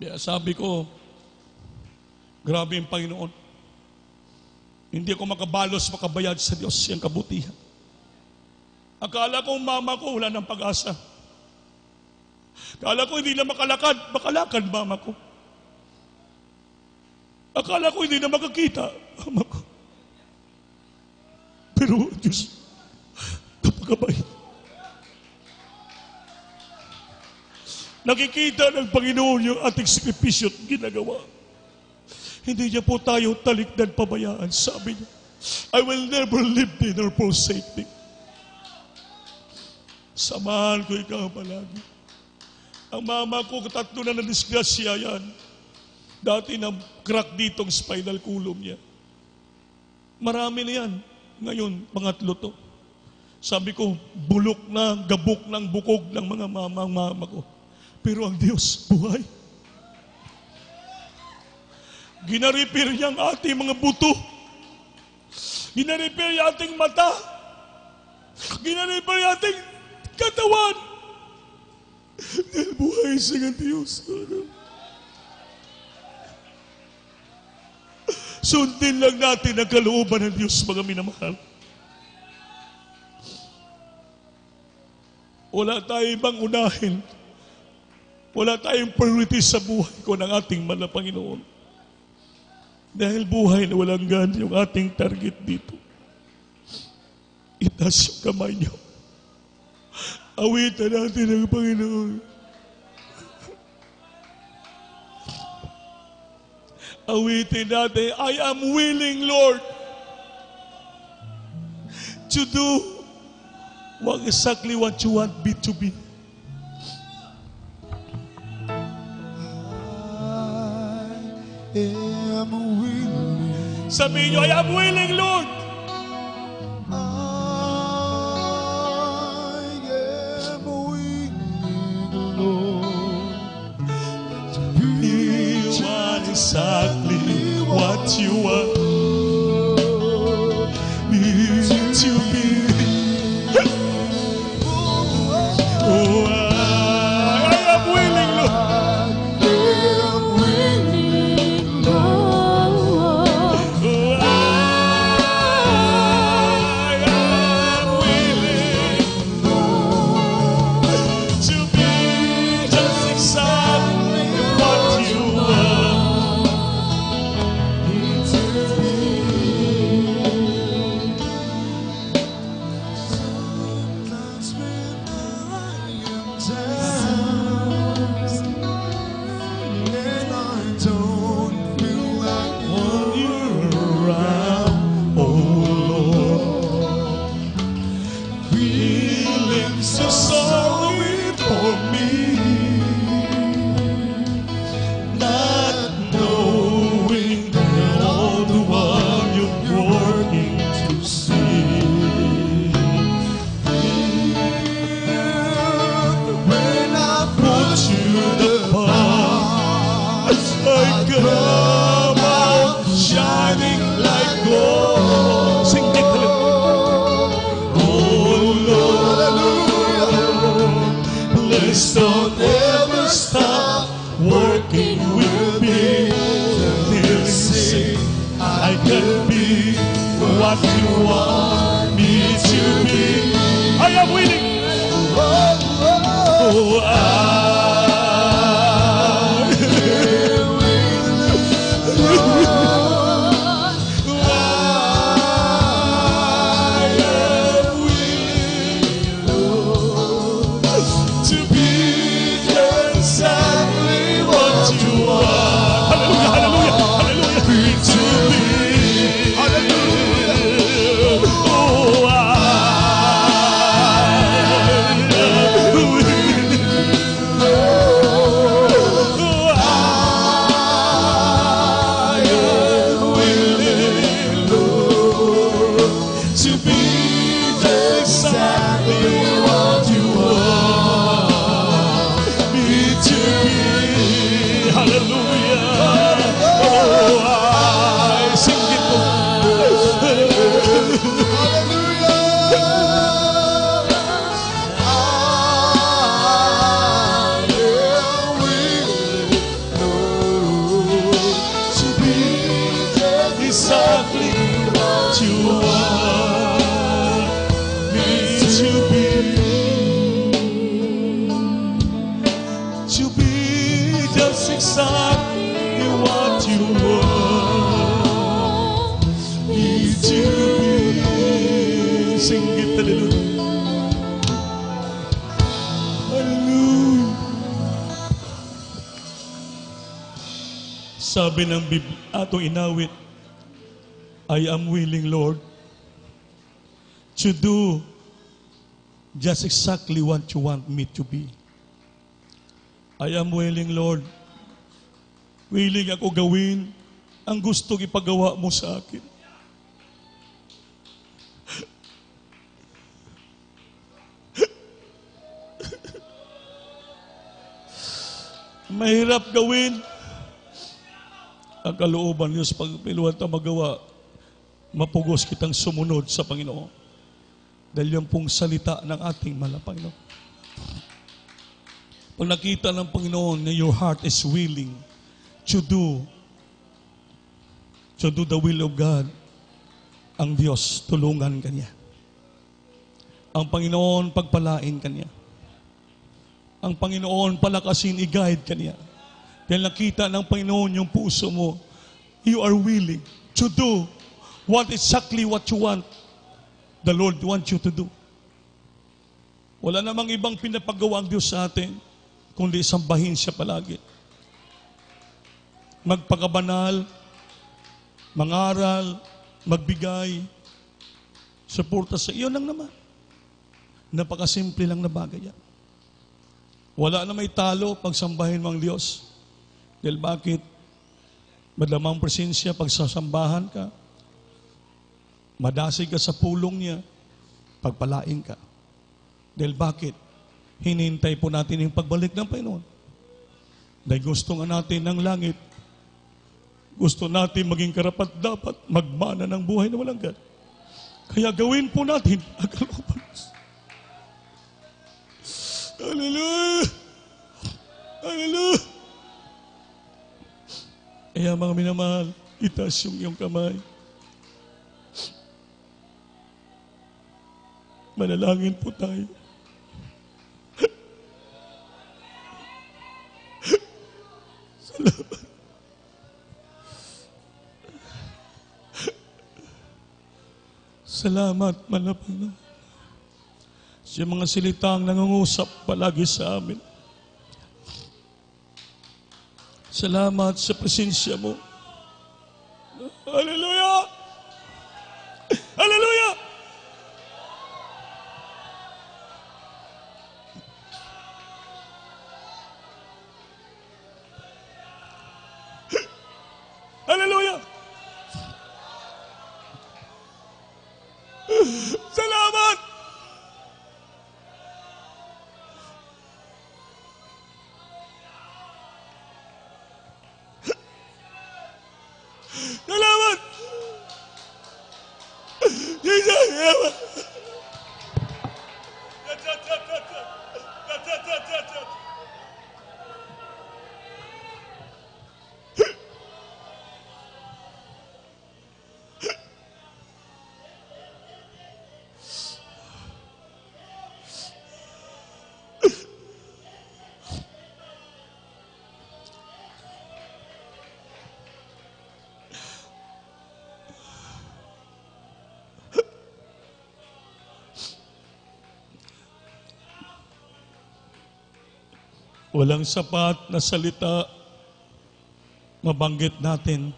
Kaya sabi ko, grabe yung Panginoon. Hindi ako makabayad sa Diyos yung kabutihan. Akala ko mama ko wala ng pag-asa. Akala ko hindi na makalakad mama ko. Akala ko hindi na makakita mama ko. Pero Diyos, napakabait. Nakikita ng Panginoon yung ating sakripisyo at ginagawa. Hindi niya po tayo talikdan pabayaan. Sabi niya, I will never leave thee nor forsake thee. Samahan ko ikaw palagi. Ang mama ko, tatlo na disgrasya yan. Dati na crack dito ang spinal column niya. Marami na yan. Ngayon, pangatlo to. Sabi ko, bulok na, gabok ng bukog ng mga mama ko. Pero ang Diyos, buhay. Gina-repair niya ang ating mga buto. Gina-repair niya ating mata. Gina-repair niya ating katawan. Dahil buhay siya ng Diyos. Sundin lang natin ang kalooban ng Diyos, mga minamahal. Wala tayong ibang unahin. Wala tayong priority sa buhay ko ng ating mahal na Panginoon. Dahil buhay na walang gan yung ating target dito. Itaas yung kamay niyo. Awitan natin ang Panginoon. Awitin natin, I am willing, Lord, to do exactly what you want me to be. I am willing. Sabihin niyo, I am willing, Lord. I am willing, Lord, to be Exactly what you want me to be. Oh, I am willing, Lord. Oh, I am sounds, and I don't feel like When you're around, oh Lord, feeling so sorry for me, not knowing all the while you're working to see. when I Put you the past, I come out shining like gold. Sing it, hallelujah. Oh Lord, please don't ever stop working with me. Till you say I can be what you want me to be. I am winning. Oh, to be exactly what you are. Hallelujah, hallelujah, hallelujah. Be to be. Hallelujah. Oh, to be exactly what you are. Me to be. Hallelujah. Oh, I sing it. To be exactly what you want me to be. To be just exactly what you want me to be. Sing it, hallelujah. Hallelujah. Sabi ng atong inawit, I am willing, Lord, to do just exactly what you want me to be. I am willing, Lord. Willing ako gawin ang gustong ipagawa mo sa akin. Mahirap gawin ang kalooban Diyos pag piluhan ta magawa, mapugos kitang sumunod sa Panginoon. Dahil yung pong salita ng ating mahal na Panginoon. Pag nakita ng Panginoon na your heart is willing to do the will of God, ang Diyos tulungan kanya. Ang Panginoon pagpalain kanya. Ang Panginoon palakasin, i-guide kanya. Dahil nakita ng Panginoon yung puso mo, you are willing to do exactly what you want. The Lord wants you to do. Wala namang ibang pinapagawa ang Diyos sa atin, kundi sambahin siya palagi. Magpakabanal, mangaral, magbigay, suporta sa iyo lang naman. Napakasimple lang na bagay yan. Wala na may talo pag sambahin mo ang Diyos. Dahil bakit? Madamang presensya pag sasambahan ka, madasig ka sa pulong niya, pagpalain ka. Dahil bakit? Hinintay po natin yung pagbalik ng Panginoon. Dahil gusto nga natin ng langit. Gusto natin maging karapat dapat magmana ng buhay na walang gan. Kaya gawin po natin ang kalooban. Hallelujah! Hallelujah! Kaya mga minamahal, itaas yung iyong kamay. Manalangin po tayo. Salamat. Salamat, Panginoon. Siya mga silitang nangungusap palagi sa amin. Salamat sa presensya mo. Hallelujah! Hallelujah! Hallelujah! Salamat! Salamat! Jesus! Salamat! Walang sapat na salita mabanggit natin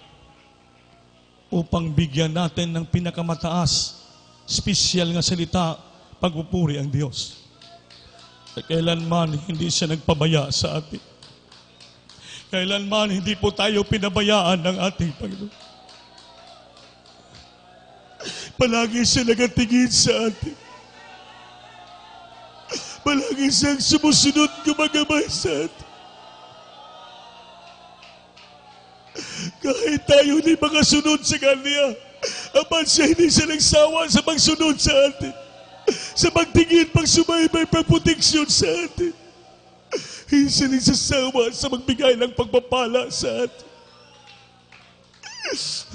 upang bigyan natin ng pinakamataas, espesyal nga salita, pagpupuri ang Diyos. Kailanman hindi siya nagpabaya sa atin. Kailanman hindi po tayo pinabayaan ng ating Panginoon. Palagi siya nagatingin sa atin. Palagi siyang sumusunod gumagabay sa atin. Kahit tayo hindi makasunod sa Kanya, apan siya hindi siya nagsawa sa pagsunod sa atin. Sa pagtingin, pagsubaybay, pagproteksyon sa atin. Hindi siya nagsasawa sa magbigay ng pagpapala sa atin.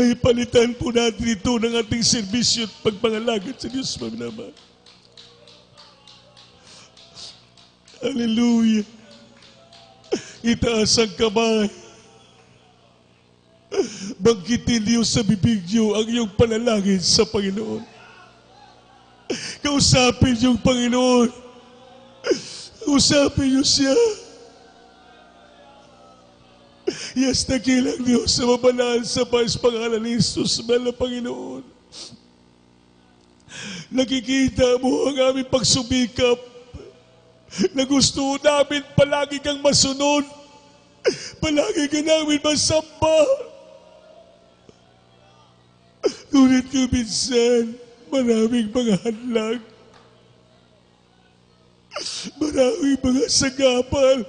Ay palitan po natin ito ng ating serbisyo at pagpangalagad sa Diyos, Mama. Hallelujah. Itaas ang kamay. Banggitin niyo sa bibig niyo ang iyong panalangin sa Panginoon. Kausapin niyo ang Panginoon. Kausapin niyo siya. Yes, nakilang Diyos sa mabanal sa pangalan ni Jesus, mahal na Panginoon. Nakikita mo ang aming pagsubikap na gusto namin palagi kang masunod, palagi ka namin masamba. Ngunit kung minsan, maraming mga hadlang, maraming mga sagapal.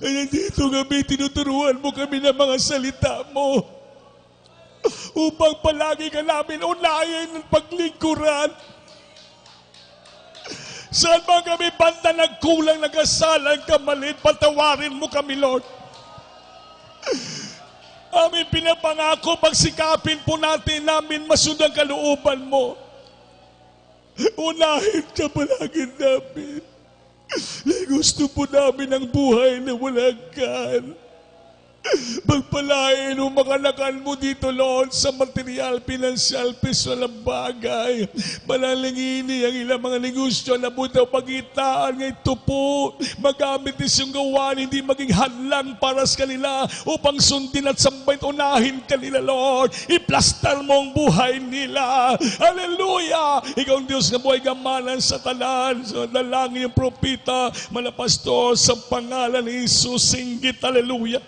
Ay nandito kami, tinuturuan mo kami ng mga salita mo upang palagi ka namin unahin ng paglingkuran. Saan ba kami banda nagkulang, nagasalan, kamalin, patawarin mo kami, Lord. Amin pinapangako, pagsikapin po natin namin masunod ang kalooban mo. Unahin ka palagi namin. Gusto po namin ang buhay na walang kan. Pagpalain mo mga lakan mo dito, Lord, sa material, pinansyal, personal ang bagay. Panalangini ang ilang mga negosyo na buta pagitaan ng ito po. Magamit isang gawan, hindi maging hadlang para sa kanila upang sundin at sambahin, unahin kanila, Lord. Iplastar mo ang buhay nila. Hallelujah! Ikaw ang Diyos na buhay gamanan sa talan. Sa dalangin yung propita, mga pastor, sa pangalan ni Jesus, singgit. Hallelujah!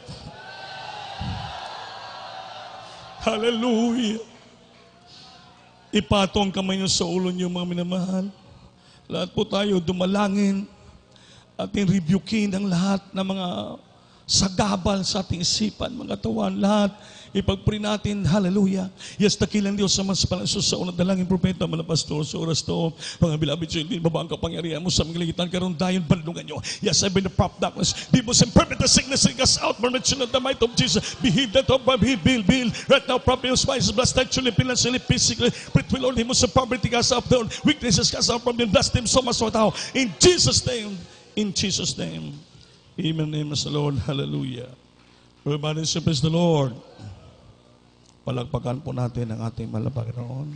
Hallelujah. Ipatong kamay niyo sa ulo niyo, mga minamahal. Lahat po tayo dumalangin at rebukin ang lahat ng mga sagabal sa ating isipan, mga tawan, lahat. Ipagpuri natin, hallelujah. Yes, dakilang Diyos sa mas palasos sa unang dalangin propeta, mga pastor, sa oras to, mga bilabid sa hindi, baba ang kapangyarihan mo sa mga ligitan, karoon dayon, bandungan nyo. Yes, I've been the prop darkness. Demons and permit the sickness and cast out, mermention of the might of Jesus. Be healed, that of build. Right now, properly, spices, blessed, actually, financially, physically, spiritually, Lord, demons and poverty, cast out, Lord, weaknesses, cast out from them, bless them so much, now. In Jesus' name, in Jesus' name. Amen, name of the Lord, hallelujah. Everybody say, praise the Lord. Palagpagan po natin ang ating mahal na Panginoon.